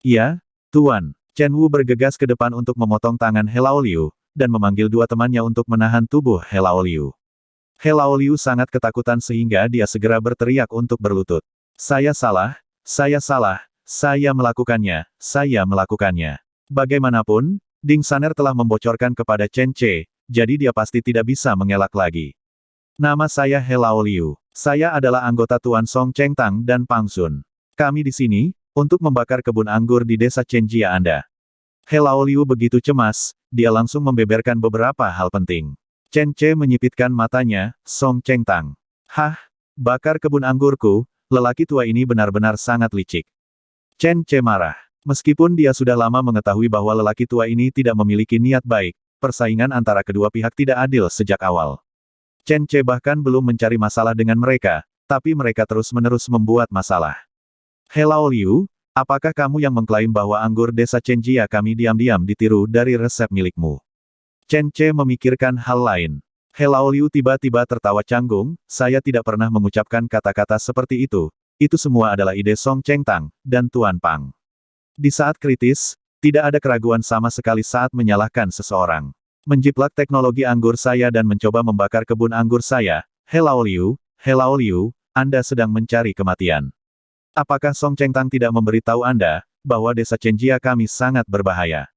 A: "Ya, Tuan." Chen Wu bergegas ke depan untuk memotong tangan He Laoliu, dan memanggil dua temannya untuk menahan tubuh He Laoliu. He Laoliu sangat ketakutan sehingga dia segera berteriak untuk berlutut. Saya salah, saya melakukannya. Bagaimanapun, Ding Saner telah membocorkan kepada Chen Ce, jadi dia pasti tidak bisa mengelak lagi. Nama saya He Laoliu. Saya adalah anggota Tuan Song Cheng Tang dan Pang Sun. Kami di sini, untuk membakar kebun anggur di desa Chenjia Anda. He Laoliu begitu cemas, dia langsung membeberkan beberapa hal penting. Chen Ce menyipitkan matanya, "Song Cheng Tang. Hah? Bakar kebun anggurku?" Lelaki tua ini benar-benar sangat licik. Chen Ce marah. Meskipun dia sudah lama mengetahui bahwa lelaki tua ini tidak memiliki niat baik, persaingan antara kedua pihak tidak adil sejak awal. Chen Ce bahkan belum mencari masalah dengan mereka, tapi mereka terus-menerus membuat masalah. "He Laoliu, apakah kamu yang mengklaim bahwa anggur desa Chenjia kami diam-diam ditiru dari resep milikmu?" Chen Ce memikirkan hal lain. He Laoliu tiba-tiba tertawa canggung, "Saya tidak pernah mengucapkan kata-kata seperti itu. Itu semua adalah ide Song Cheng Tang, dan Tuan Pang." Di saat kritis, tidak ada keraguan sama sekali saat menyalahkan seseorang. Menjiplak teknologi anggur saya dan mencoba membakar kebun anggur saya, He Laoliu, Anda sedang mencari kematian. Apakah Song Cheng Tang tidak memberitahu Anda, bahwa desa Chenjia kami sangat berbahaya?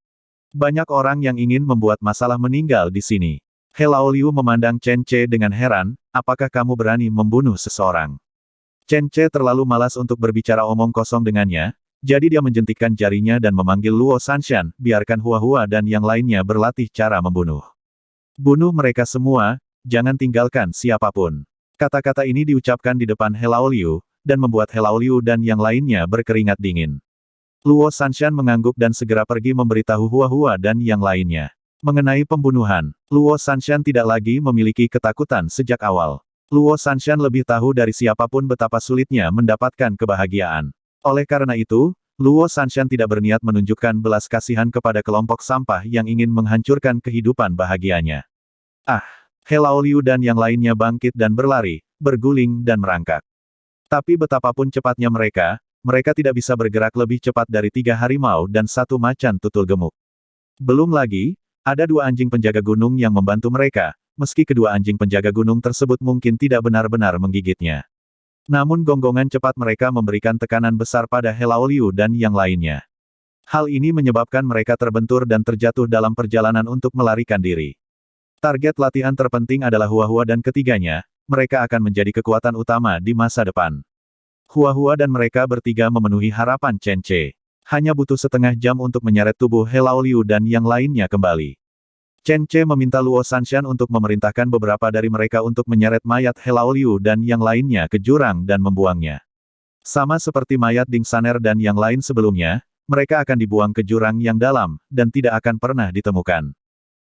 A: Banyak orang yang ingin membuat masalah meninggal di sini. He Laoliu memandang Chen Ce dengan heran, "Apakah kamu berani membunuh seseorang?" Chen Ce terlalu malas untuk berbicara omong kosong dengannya, jadi dia menjentikkan jarinya dan memanggil Luo Sanshan, "Biarkan Hua-Hua dan yang lainnya berlatih cara membunuh. Bunuh mereka semua, jangan tinggalkan siapapun." Kata-kata ini diucapkan di depan He Laoliu, dan membuat He Laoliu dan yang lainnya berkeringat dingin. Luo Sanshan mengangguk dan segera pergi memberitahu Hua-Hua dan yang lainnya. Mengenai pembunuhan, Luo Sanshan tidak lagi memiliki ketakutan sejak awal. Luo Sanshan lebih tahu dari siapapun betapa sulitnya mendapatkan kebahagiaan. Oleh karena itu, Luo Sanshan tidak berniat menunjukkan belas kasihan kepada kelompok sampah yang ingin menghancurkan kehidupan bahagianya. He Laoliu dan yang lainnya bangkit dan berlari, berguling dan merangkak. Tapi betapapun cepatnya mereka tidak bisa bergerak lebih cepat dari 3 harimau dan 1 macan tutul gemuk. Belum lagi, ada 2 anjing penjaga gunung yang membantu mereka, meski kedua anjing penjaga gunung tersebut mungkin tidak benar-benar menggigitnya. Namun gonggongan cepat mereka memberikan tekanan besar pada He Laoliu dan yang lainnya. Hal ini menyebabkan mereka terbentur dan terjatuh dalam perjalanan untuk melarikan diri. Target latihan terpenting adalah Hua-Hua dan ketiganya, mereka akan menjadi kekuatan utama di masa depan. Hua-Hua dan mereka bertiga memenuhi harapan Chen Ce. Hanya butuh setengah jam untuk menyeret tubuh He Laoliu dan yang lainnya kembali. Chen Ce meminta Luo Sanshan untuk memerintahkan beberapa dari mereka untuk menyeret mayat He Laoliu dan yang lainnya ke jurang dan membuangnya. Sama seperti mayat Ding Saner dan yang lain sebelumnya, mereka akan dibuang ke jurang yang dalam, dan tidak akan pernah ditemukan.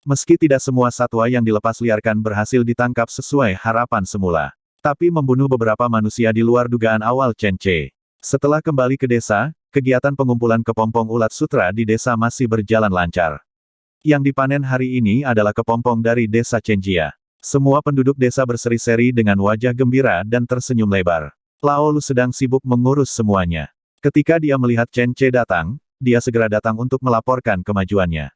A: Meski tidak semua satwa yang dilepas liarkan berhasil ditangkap sesuai harapan semula. Tapi membunuh beberapa manusia di luar dugaan awal Chen Ce. Setelah kembali ke desa, kegiatan pengumpulan kepompong ulat sutra di desa masih berjalan lancar. Yang dipanen hari ini adalah kepompong dari desa Chenjia. Semua penduduk desa berseri-seri dengan wajah gembira dan tersenyum lebar. Lao Lu sedang sibuk mengurus semuanya. Ketika dia melihat Chen Ce datang, dia segera datang untuk melaporkan kemajuannya.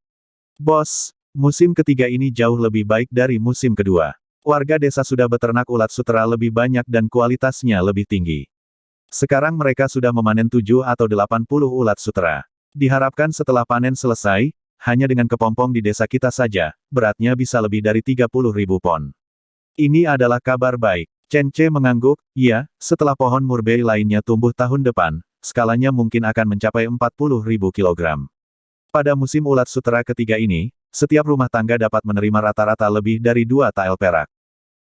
A: "Bos, musim ketiga ini jauh lebih baik dari musim kedua. Warga desa sudah beternak ulat sutra lebih banyak dan kualitasnya lebih tinggi. Sekarang mereka sudah memanen 7 atau 80 ulat sutra. Diharapkan setelah panen selesai, hanya dengan kepompong di desa kita saja, beratnya bisa lebih dari 30.000 pon. Ini adalah kabar baik." Chen Ce mengangguk, "Iya, setelah pohon murbei lainnya tumbuh tahun depan, skalanya mungkin akan mencapai 40.000 kilogram. Pada musim ulat sutra ketiga ini, setiap rumah tangga dapat menerima rata-rata lebih dari 2 tael perak.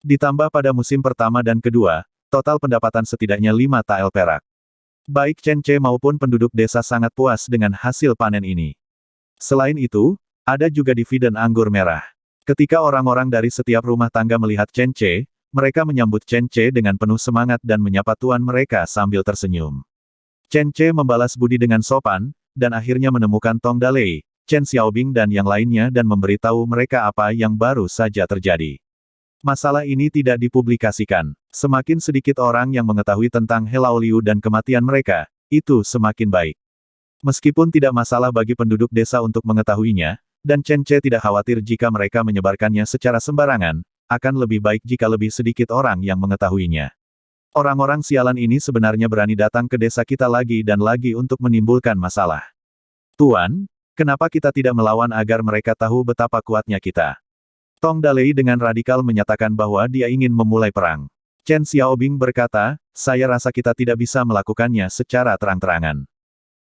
A: Ditambah pada musim pertama dan kedua, total pendapatan setidaknya 5 tael perak. Baik Chen Ce maupun penduduk desa sangat puas dengan hasil panen ini. Selain itu, ada juga dividen anggur merah. Ketika orang-orang dari setiap rumah tangga melihat Chen Ce, mereka menyambut Chen Ce dengan penuh semangat dan menyapa tuan mereka sambil tersenyum. Chen Ce membalas budi dengan sopan, dan akhirnya menemukan Tong Dalei, Chen Xiaobing dan yang lainnya dan memberitahu mereka apa yang baru saja terjadi. Masalah ini tidak dipublikasikan. Semakin sedikit orang yang mengetahui tentang He Laoliu dan kematian mereka, itu semakin baik. Meskipun tidak masalah bagi penduduk desa untuk mengetahuinya, dan Chen Ce tidak khawatir jika mereka menyebarkannya secara sembarangan, akan lebih baik jika lebih sedikit orang yang mengetahuinya. Orang-orang sialan ini sebenarnya berani datang ke desa kita lagi dan lagi untuk menimbulkan masalah. Tuan, kenapa kita tidak melawan agar mereka tahu betapa kuatnya kita? Tong Dalei dengan radikal menyatakan bahwa dia ingin memulai perang. Chen Xiaobing berkata, saya rasa kita tidak bisa melakukannya secara terang-terangan.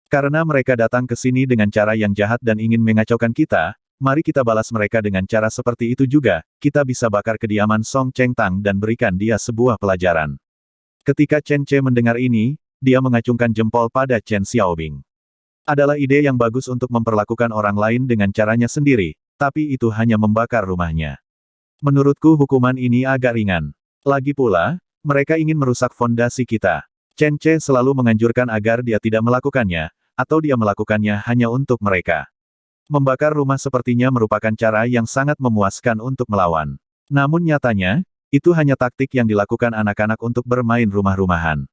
A: Karena mereka datang ke sini dengan cara yang jahat dan ingin mengacaukan kita, mari kita balas mereka dengan cara seperti itu juga, kita bisa bakar kediaman Song Chengtang dan berikan dia sebuah pelajaran. Ketika Chen Ce mendengar ini, dia mengacungkan jempol pada Chen Xiaobing. Adalah ide yang bagus untuk memperlakukan orang lain dengan caranya sendiri, tapi itu hanya membakar rumahnya. Menurutku hukuman ini agak ringan. Lagi pula, mereka ingin merusak fondasi kita. Chen Ce selalu menganjurkan agar dia tidak melakukannya, atau dia melakukannya hanya untuk mereka. Membakar rumah sepertinya merupakan cara yang sangat memuaskan untuk melawan. Namun nyatanya, itu hanya taktik yang dilakukan anak-anak untuk bermain rumah-rumahan.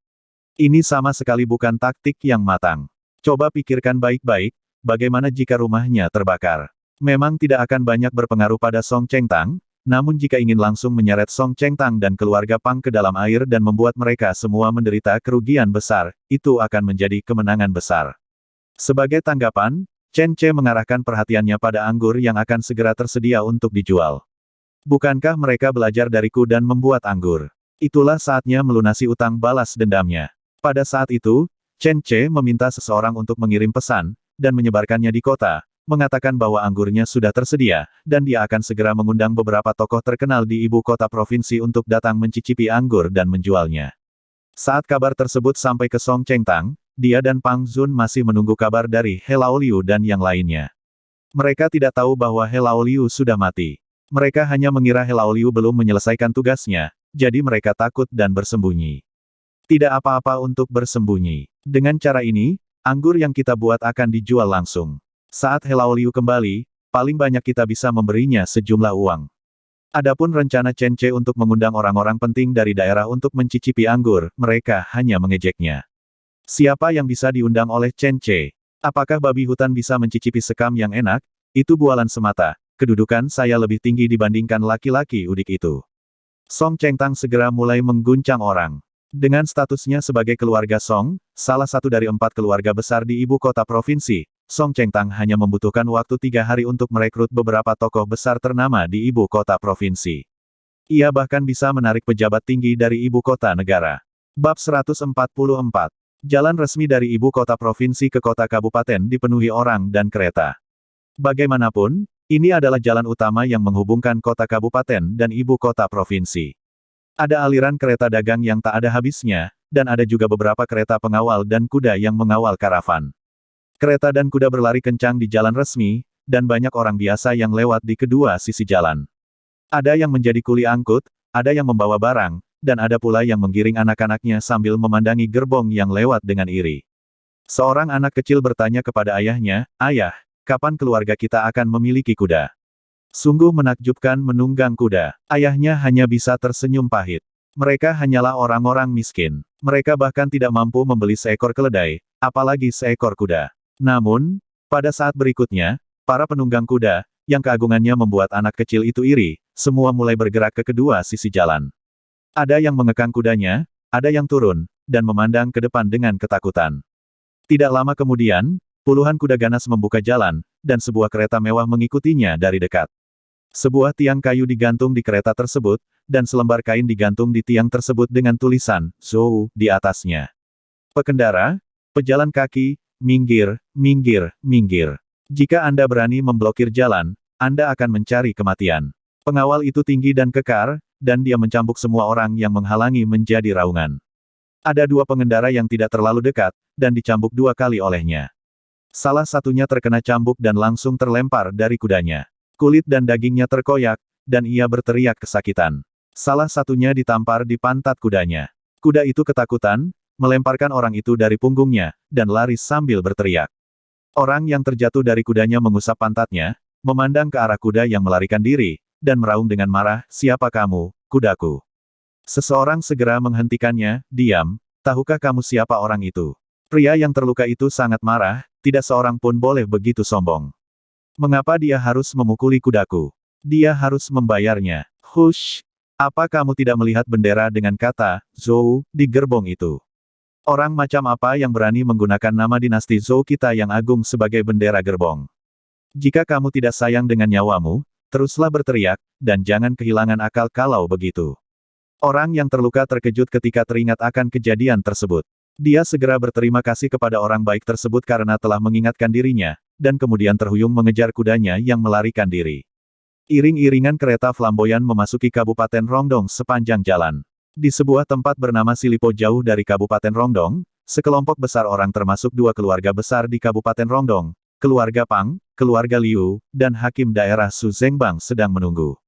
A: Ini sama sekali bukan taktik yang matang. Coba pikirkan baik-baik, bagaimana jika rumahnya terbakar? Memang tidak akan banyak berpengaruh pada Song Chengtang, namun jika ingin langsung menyeret Song Chengtang dan keluarga Pang ke dalam air dan membuat mereka semua menderita kerugian besar, itu akan menjadi kemenangan besar. Sebagai tanggapan, Chen Ce mengarahkan perhatiannya pada anggur yang akan segera tersedia untuk dijual. Bukankah mereka belajar dariku dan membuat anggur? Itulah saatnya melunasi utang balas dendamnya. Pada saat itu, Chen Ce meminta seseorang untuk mengirim pesan, dan menyebarkannya di kota, mengatakan bahwa anggurnya sudah tersedia, dan dia akan segera mengundang beberapa tokoh terkenal di ibu kota provinsi untuk datang mencicipi anggur dan menjualnya. Saat kabar tersebut sampai ke Song Chengtang, dia dan Pang Zun masih menunggu kabar dari He Laoliu dan yang lainnya. Mereka tidak tahu bahwa He Laoliu sudah mati. Mereka hanya mengira He Laoliu belum menyelesaikan tugasnya, jadi mereka takut dan bersembunyi. Tidak apa-apa untuk bersembunyi. Dengan cara ini, anggur yang kita buat akan dijual langsung. Saat He Laoliu kembali, paling banyak kita bisa memberinya sejumlah uang. Adapun rencana Chen Ce untuk mengundang orang-orang penting dari daerah untuk mencicipi anggur, mereka hanya mengejeknya. Siapa yang bisa diundang oleh Chen Ce? Apakah babi hutan bisa mencicipi sekam yang enak? Itu bualan semata. Kedudukan saya lebih tinggi dibandingkan laki-laki udik itu. Song Chengtang segera mulai mengguncang orang. Dengan statusnya sebagai keluarga Song, salah satu dari 4 keluarga besar di ibu kota provinsi, Song Chengtang hanya membutuhkan waktu 3 hari untuk merekrut beberapa tokoh besar ternama di ibu kota provinsi. Ia bahkan bisa menarik pejabat tinggi dari ibu kota negara. Bab 144. Jalan resmi dari ibu kota provinsi ke kota kabupaten dipenuhi orang dan kereta. Bagaimanapun, ini adalah jalan utama yang menghubungkan kota kabupaten dan ibu kota provinsi. Ada aliran kereta dagang yang tak ada habisnya, dan ada juga beberapa kereta pengawal dan kuda yang mengawal karavan. Kereta dan kuda berlari kencang di jalan resmi, dan banyak orang biasa yang lewat di kedua sisi jalan. Ada yang menjadi kuli angkut, ada yang membawa barang, dan ada pula yang menggiring anak-anaknya sambil memandangi gerbong yang lewat dengan iri. Seorang anak kecil bertanya kepada ayahnya, "Ayah, kapan keluarga kita akan memiliki kuda?" Sungguh menakjubkan menunggang kuda. Ayahnya hanya bisa tersenyum pahit. Mereka hanyalah orang-orang miskin. Mereka bahkan tidak mampu membeli seekor keledai, apalagi seekor kuda. Namun, pada saat berikutnya, para penunggang kuda, yang keagungannya membuat anak kecil itu iri, semua mulai bergerak ke kedua sisi jalan. Ada yang mengekang kudanya, ada yang turun, dan memandang ke depan dengan ketakutan. Tidak lama kemudian, puluhan kuda ganas membuka jalan, dan sebuah kereta mewah mengikutinya dari dekat. Sebuah tiang kayu digantung di kereta tersebut, dan selembar kain digantung di tiang tersebut dengan tulisan, "Zhou," di atasnya. Pengendara, pejalan kaki, minggir, minggir, minggir. Jika Anda berani memblokir jalan, Anda akan mencari kematian. Pengawal itu tinggi dan kekar, dan dia mencambuk semua orang yang menghalangi menjadi raungan. Ada dua pengendara yang tidak terlalu dekat, dan dicambuk dua kali olehnya. Salah satunya terkena cambuk dan langsung terlempar dari kudanya. Kulit dan dagingnya terkoyak, dan ia berteriak kesakitan. Salah satunya ditampar di pantat kudanya. Kuda itu ketakutan, melemparkan orang itu dari punggungnya, dan lari sambil berteriak. Orang yang terjatuh dari kudanya mengusap pantatnya, memandang ke arah kuda yang melarikan diri, dan meraung dengan marah, "Siapa kamu, kudaku?" Seseorang segera menghentikannya, "Diam, tahukah kamu siapa orang itu?" Pria yang terluka itu sangat marah, tidak seorang pun boleh begitu sombong. "Mengapa dia harus memukuli kudaku? Dia harus membayarnya." "Hush! Apa kamu tidak melihat bendera dengan kata, Zhou, di gerbong itu? Orang macam apa yang berani menggunakan nama dinasti Zhou kita yang agung sebagai bendera gerbong? Jika kamu tidak sayang dengan nyawamu, teruslah berteriak, dan jangan kehilangan akal kalau begitu." Orang yang terluka terkejut ketika teringat akan kejadian tersebut. Dia segera berterima kasih kepada orang baik tersebut karena telah mengingatkan dirinya, dan kemudian terhuyung mengejar kudanya yang melarikan diri. Iring-iringan kereta flamboyan memasuki Kabupaten Rongdong sepanjang jalan. Di sebuah tempat bernama Silipo jauh dari Kabupaten Rongdong, sekelompok besar orang termasuk dua keluarga besar di Kabupaten Rongdong, keluarga Pang, keluarga Liu, dan hakim daerah Su Zhengbang sedang menunggu.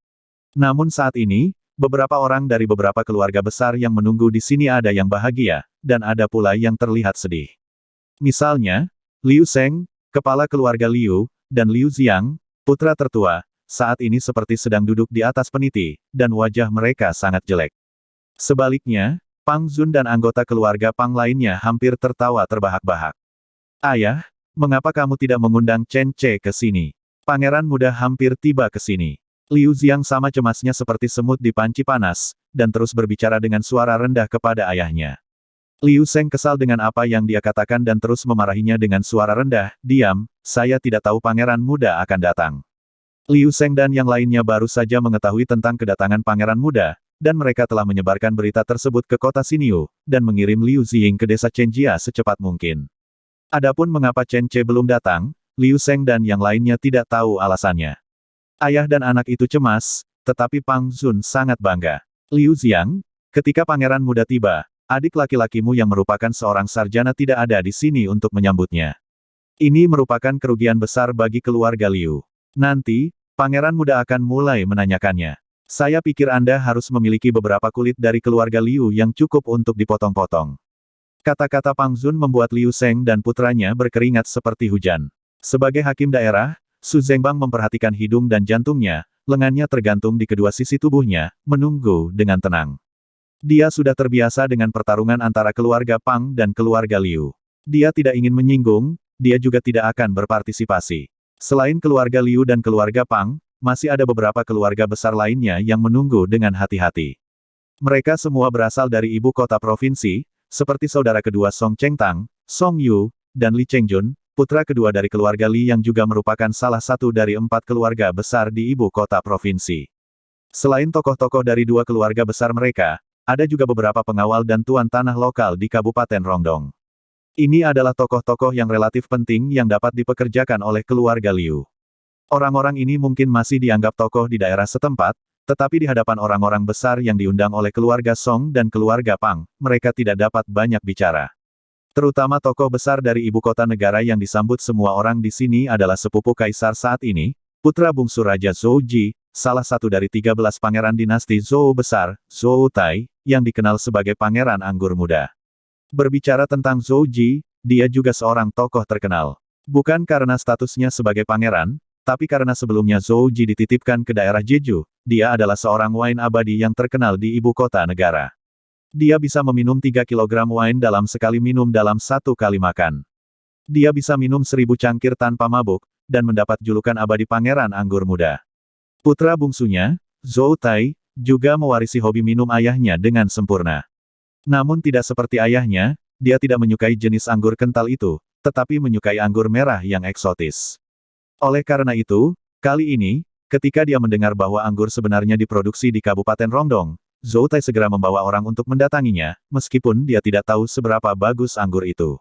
A: Namun saat ini, beberapa orang dari beberapa keluarga besar yang menunggu di sini ada yang bahagia, dan ada pula yang terlihat sedih. Misalnya, Liu Sheng, kepala keluarga Liu, dan Liu Xiang, putra tertua, saat ini seperti sedang duduk di atas peniti, dan wajah mereka sangat jelek. Sebaliknya, Pang Zun dan anggota keluarga Pang lainnya hampir tertawa terbahak-bahak. "Ayah, mengapa kamu tidak mengundang Chen Ce ke sini? Pangeran muda hampir tiba ke sini." Liu Xiang sama cemasnya seperti semut di panci panas, dan terus berbicara dengan suara rendah kepada ayahnya. Liu Sheng kesal dengan apa yang dia katakan dan terus memarahinya dengan suara rendah, "Diam, saya tidak tahu pangeran muda akan datang." Liu Sheng dan yang lainnya baru saja mengetahui tentang kedatangan pangeran muda, dan mereka telah menyebarkan berita tersebut ke kota Xinyu, dan mengirim Liu Xiying ke desa Chenjia secepat mungkin. Adapun mengapa Chen Ce belum datang, Liu Sheng dan yang lainnya tidak tahu alasannya. Ayah dan anak itu cemas, tetapi Pang Zun sangat bangga. "Liu Xiang, ketika pangeran muda tiba, adik laki-lakimu yang merupakan seorang sarjana tidak ada di sini untuk menyambutnya. Ini merupakan kerugian besar bagi keluarga Liu. Nanti, pangeran muda akan mulai menanyakannya. Saya pikir Anda harus memiliki beberapa kulit dari keluarga Liu yang cukup untuk dipotong-potong." Kata-kata Pang Zun membuat Liu Sheng dan putranya berkeringat seperti hujan. Sebagai hakim daerah, Su Zhengbang memperhatikan hidung dan jantungnya, lengannya tergantung di kedua sisi tubuhnya, menunggu dengan tenang. Dia sudah terbiasa dengan pertarungan antara keluarga Pang dan keluarga Liu. Dia tidak ingin menyinggung, dia juga tidak akan berpartisipasi. Selain keluarga Liu dan keluarga Pang, masih ada beberapa keluarga besar lainnya yang menunggu dengan hati-hati. Mereka semua berasal dari ibu kota provinsi, seperti saudara kedua Song Chengtang, Song Yu, dan Li Chengjun, putra kedua dari keluarga Li yang juga merupakan salah satu dari 4 keluarga besar di ibu kota provinsi. Selain tokoh-tokoh dari dua keluarga besar mereka, ada juga beberapa pengawal dan tuan tanah lokal di Kabupaten Rongdong. Ini adalah tokoh-tokoh yang relatif penting yang dapat dipekerjakan oleh keluarga Liu. Orang-orang ini mungkin masih dianggap tokoh di daerah setempat, tetapi di hadapan orang-orang besar yang diundang oleh keluarga Song dan keluarga Pang, mereka tidak dapat banyak bicara. Terutama tokoh besar dari ibu kota negara yang disambut semua orang di sini adalah sepupu kaisar saat ini, putra bungsu Raja Zhou Ji, salah satu dari 13 pangeran dinasti Zhou besar, Zhou Tai, yang dikenal sebagai pangeran anggur muda. Berbicara tentang Zhou Ji, dia juga seorang tokoh terkenal. Bukan karena statusnya sebagai pangeran, tapi karena sebelumnya Zhou Ji dititipkan ke daerah Jeju, dia adalah seorang wine abadi yang terkenal di ibu kota negara. Dia bisa meminum 3 kg wine dalam sekali minum dalam satu kali makan. Dia bisa minum 1000 cangkir tanpa mabuk, dan mendapat julukan abadi pangeran anggur muda. Putra bungsunya, Zhou Tai, juga mewarisi hobi minum ayahnya dengan sempurna. Namun tidak seperti ayahnya, dia tidak menyukai jenis anggur kental itu, tetapi menyukai anggur merah yang eksotis. Oleh karena itu, kali ini, ketika dia mendengar bahwa anggur sebenarnya diproduksi di Kabupaten Rongdong, Zhou Tai segera membawa orang untuk mendatanginya, meskipun dia tidak tahu seberapa bagus anggur itu.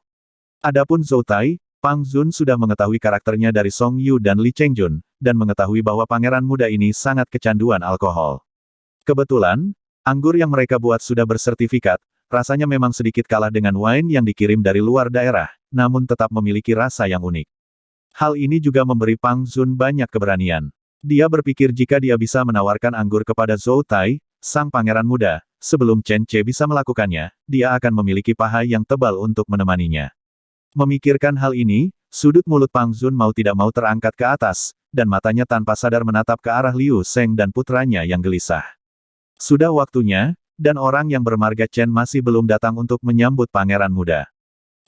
A: Adapun Zhou Tai, Pang Zun sudah mengetahui karakternya dari Song Yu dan Li Chengjun, dan mengetahui bahwa pangeran muda ini sangat kecanduan alkohol. Kebetulan, anggur yang mereka buat sudah bersertifikat, rasanya memang sedikit kalah dengan wine yang dikirim dari luar daerah, namun tetap memiliki rasa yang unik. Hal ini juga memberi Pang Zun banyak keberanian. Dia berpikir jika dia bisa menawarkan anggur kepada Zhou Tai, sang pangeran muda, sebelum Chen Che bisa melakukannya, dia akan memiliki paha yang tebal untuk menemaninya. Memikirkan hal ini, sudut mulut Pang Zun mau tidak mau terangkat ke atas, dan matanya tanpa sadar menatap ke arah Liu Sheng dan putranya yang gelisah. Sudah waktunya, dan orang yang bermarga Chen masih belum datang untuk menyambut pangeran muda.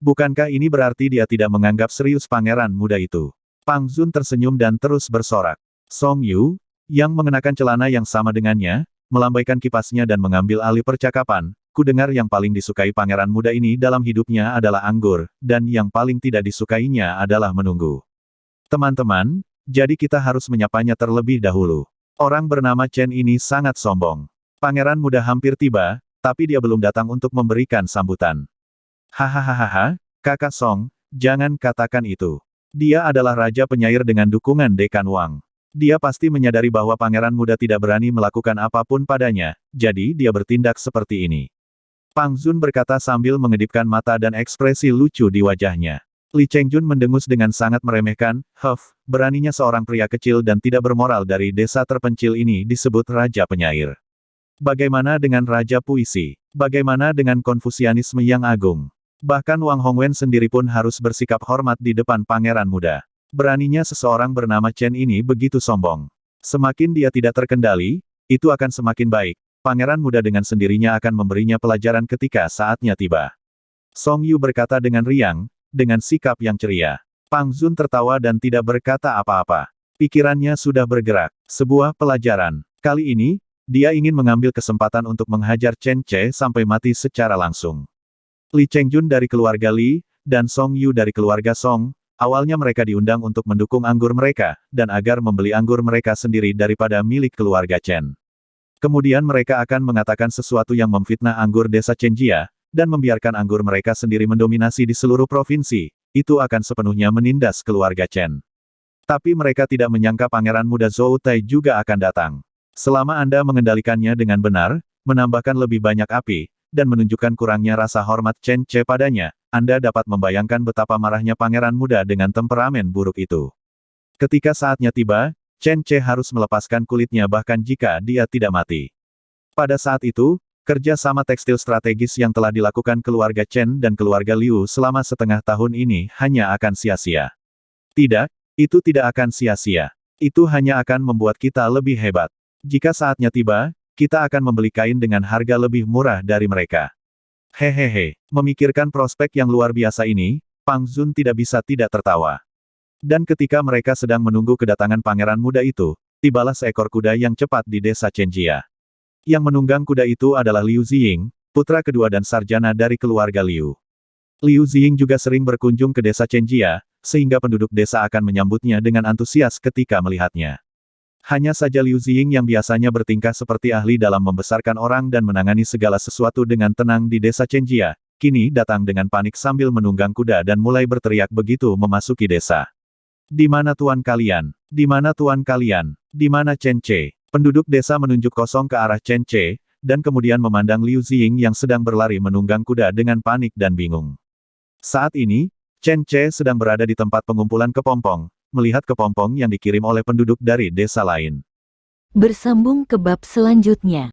A: Bukankah ini berarti dia tidak menganggap serius pangeran muda itu? Pang Zun tersenyum dan terus bersorak. Song Yu, yang mengenakan celana yang sama dengannya, melambaikan kipasnya dan mengambil alih percakapan. Ku dengar yang paling disukai pangeran muda ini dalam hidupnya adalah anggur, dan yang paling tidak disukainya adalah menunggu. Teman-teman, jadi kita harus menyapanya terlebih dahulu. Orang bernama Chen ini sangat sombong. Pangeran muda hampir tiba, tapi dia belum datang untuk memberikan sambutan. Hahaha, kakak Song, jangan katakan itu. Dia adalah raja penyair dengan dukungan Dekan Wang. Dia pasti menyadari bahwa pangeran muda tidak berani melakukan apapun padanya, jadi dia bertindak seperti ini. Pang Zun berkata sambil mengedipkan mata dan ekspresi lucu di wajahnya. Li Chengjun mendengus dengan sangat meremehkan, beraninya seorang pria kecil dan tidak bermoral dari desa terpencil ini disebut raja penyair. Bagaimana dengan raja puisi? Bagaimana dengan konfusianisme yang agung? Bahkan Wang Hongwen sendiri pun harus bersikap hormat di depan pangeran muda. Beraninya seseorang bernama Chen ini begitu sombong. Semakin dia tidak terkendali, itu akan semakin baik. Pangeran muda dengan sendirinya akan memberinya pelajaran ketika saatnya tiba. Song Yu berkata dengan riang, dengan sikap yang ceria. Pang Zun tertawa dan tidak berkata apa-apa. Pikirannya sudah bergerak. Sebuah pelajaran. Kali ini, dia ingin mengambil kesempatan untuk menghajar Chen Che sampai mati secara langsung. Li Chengjun dari keluarga Li, dan Song Yu dari keluarga Song, awalnya mereka diundang untuk mendukung anggur mereka, dan agar membeli anggur mereka sendiri daripada milik keluarga Chen. Kemudian mereka akan mengatakan sesuatu yang memfitnah anggur desa Chenjia, dan membiarkan anggur mereka sendiri mendominasi di seluruh provinsi, itu akan sepenuhnya menindas keluarga Chen. Tapi mereka tidak menyangka pangeran muda Zhou Tai juga akan datang. Selama Anda mengendalikannya dengan benar, menambahkan lebih banyak api, dan menunjukkan kurangnya rasa hormat Chen Che padanya, Anda dapat membayangkan betapa marahnya pangeran muda dengan temperamen buruk itu. Ketika saatnya tiba, Chen Che harus melepaskan kulitnya bahkan jika dia tidak mati. Pada saat itu, kerja sama tekstil strategis yang telah dilakukan keluarga Chen dan keluarga Liu selama setengah tahun ini hanya akan sia-sia. Tidak, itu tidak akan sia-sia. Itu hanya akan membuat kita lebih hebat. Jika saatnya tiba, kita akan membeli kain dengan harga lebih murah dari mereka. Hehehe, memikirkan prospek yang luar biasa ini, Pang Zun tidak bisa tidak tertawa. Dan ketika mereka sedang menunggu kedatangan pangeran muda itu, tibalah seekor kuda yang cepat di desa Chenjia. Yang menunggang kuda itu adalah Liu Ziying, putra kedua dan sarjana dari keluarga Liu. Liu Ziying juga sering berkunjung ke desa Chenjia, sehingga penduduk desa akan menyambutnya dengan antusias ketika melihatnya. Hanya saja Liu Ziying yang biasanya bertingkah seperti ahli dalam membesarkan orang dan menangani segala sesuatu dengan tenang di desa Chenjia, kini datang dengan panik sambil menunggang kuda dan mulai berteriak begitu memasuki desa. Di mana tuan kalian? Di mana tuan kalian? Di mana Chen Che? Penduduk desa menunjuk kosong ke arah Chen Che, dan kemudian memandang Liu Ziying yang sedang berlari menunggang kuda dengan panik dan bingung. Saat ini, Chen Che sedang berada di tempat pengumpulan kepompong, melihat kepompong yang dikirim oleh penduduk dari desa lain.
B: Bersambung ke bab selanjutnya.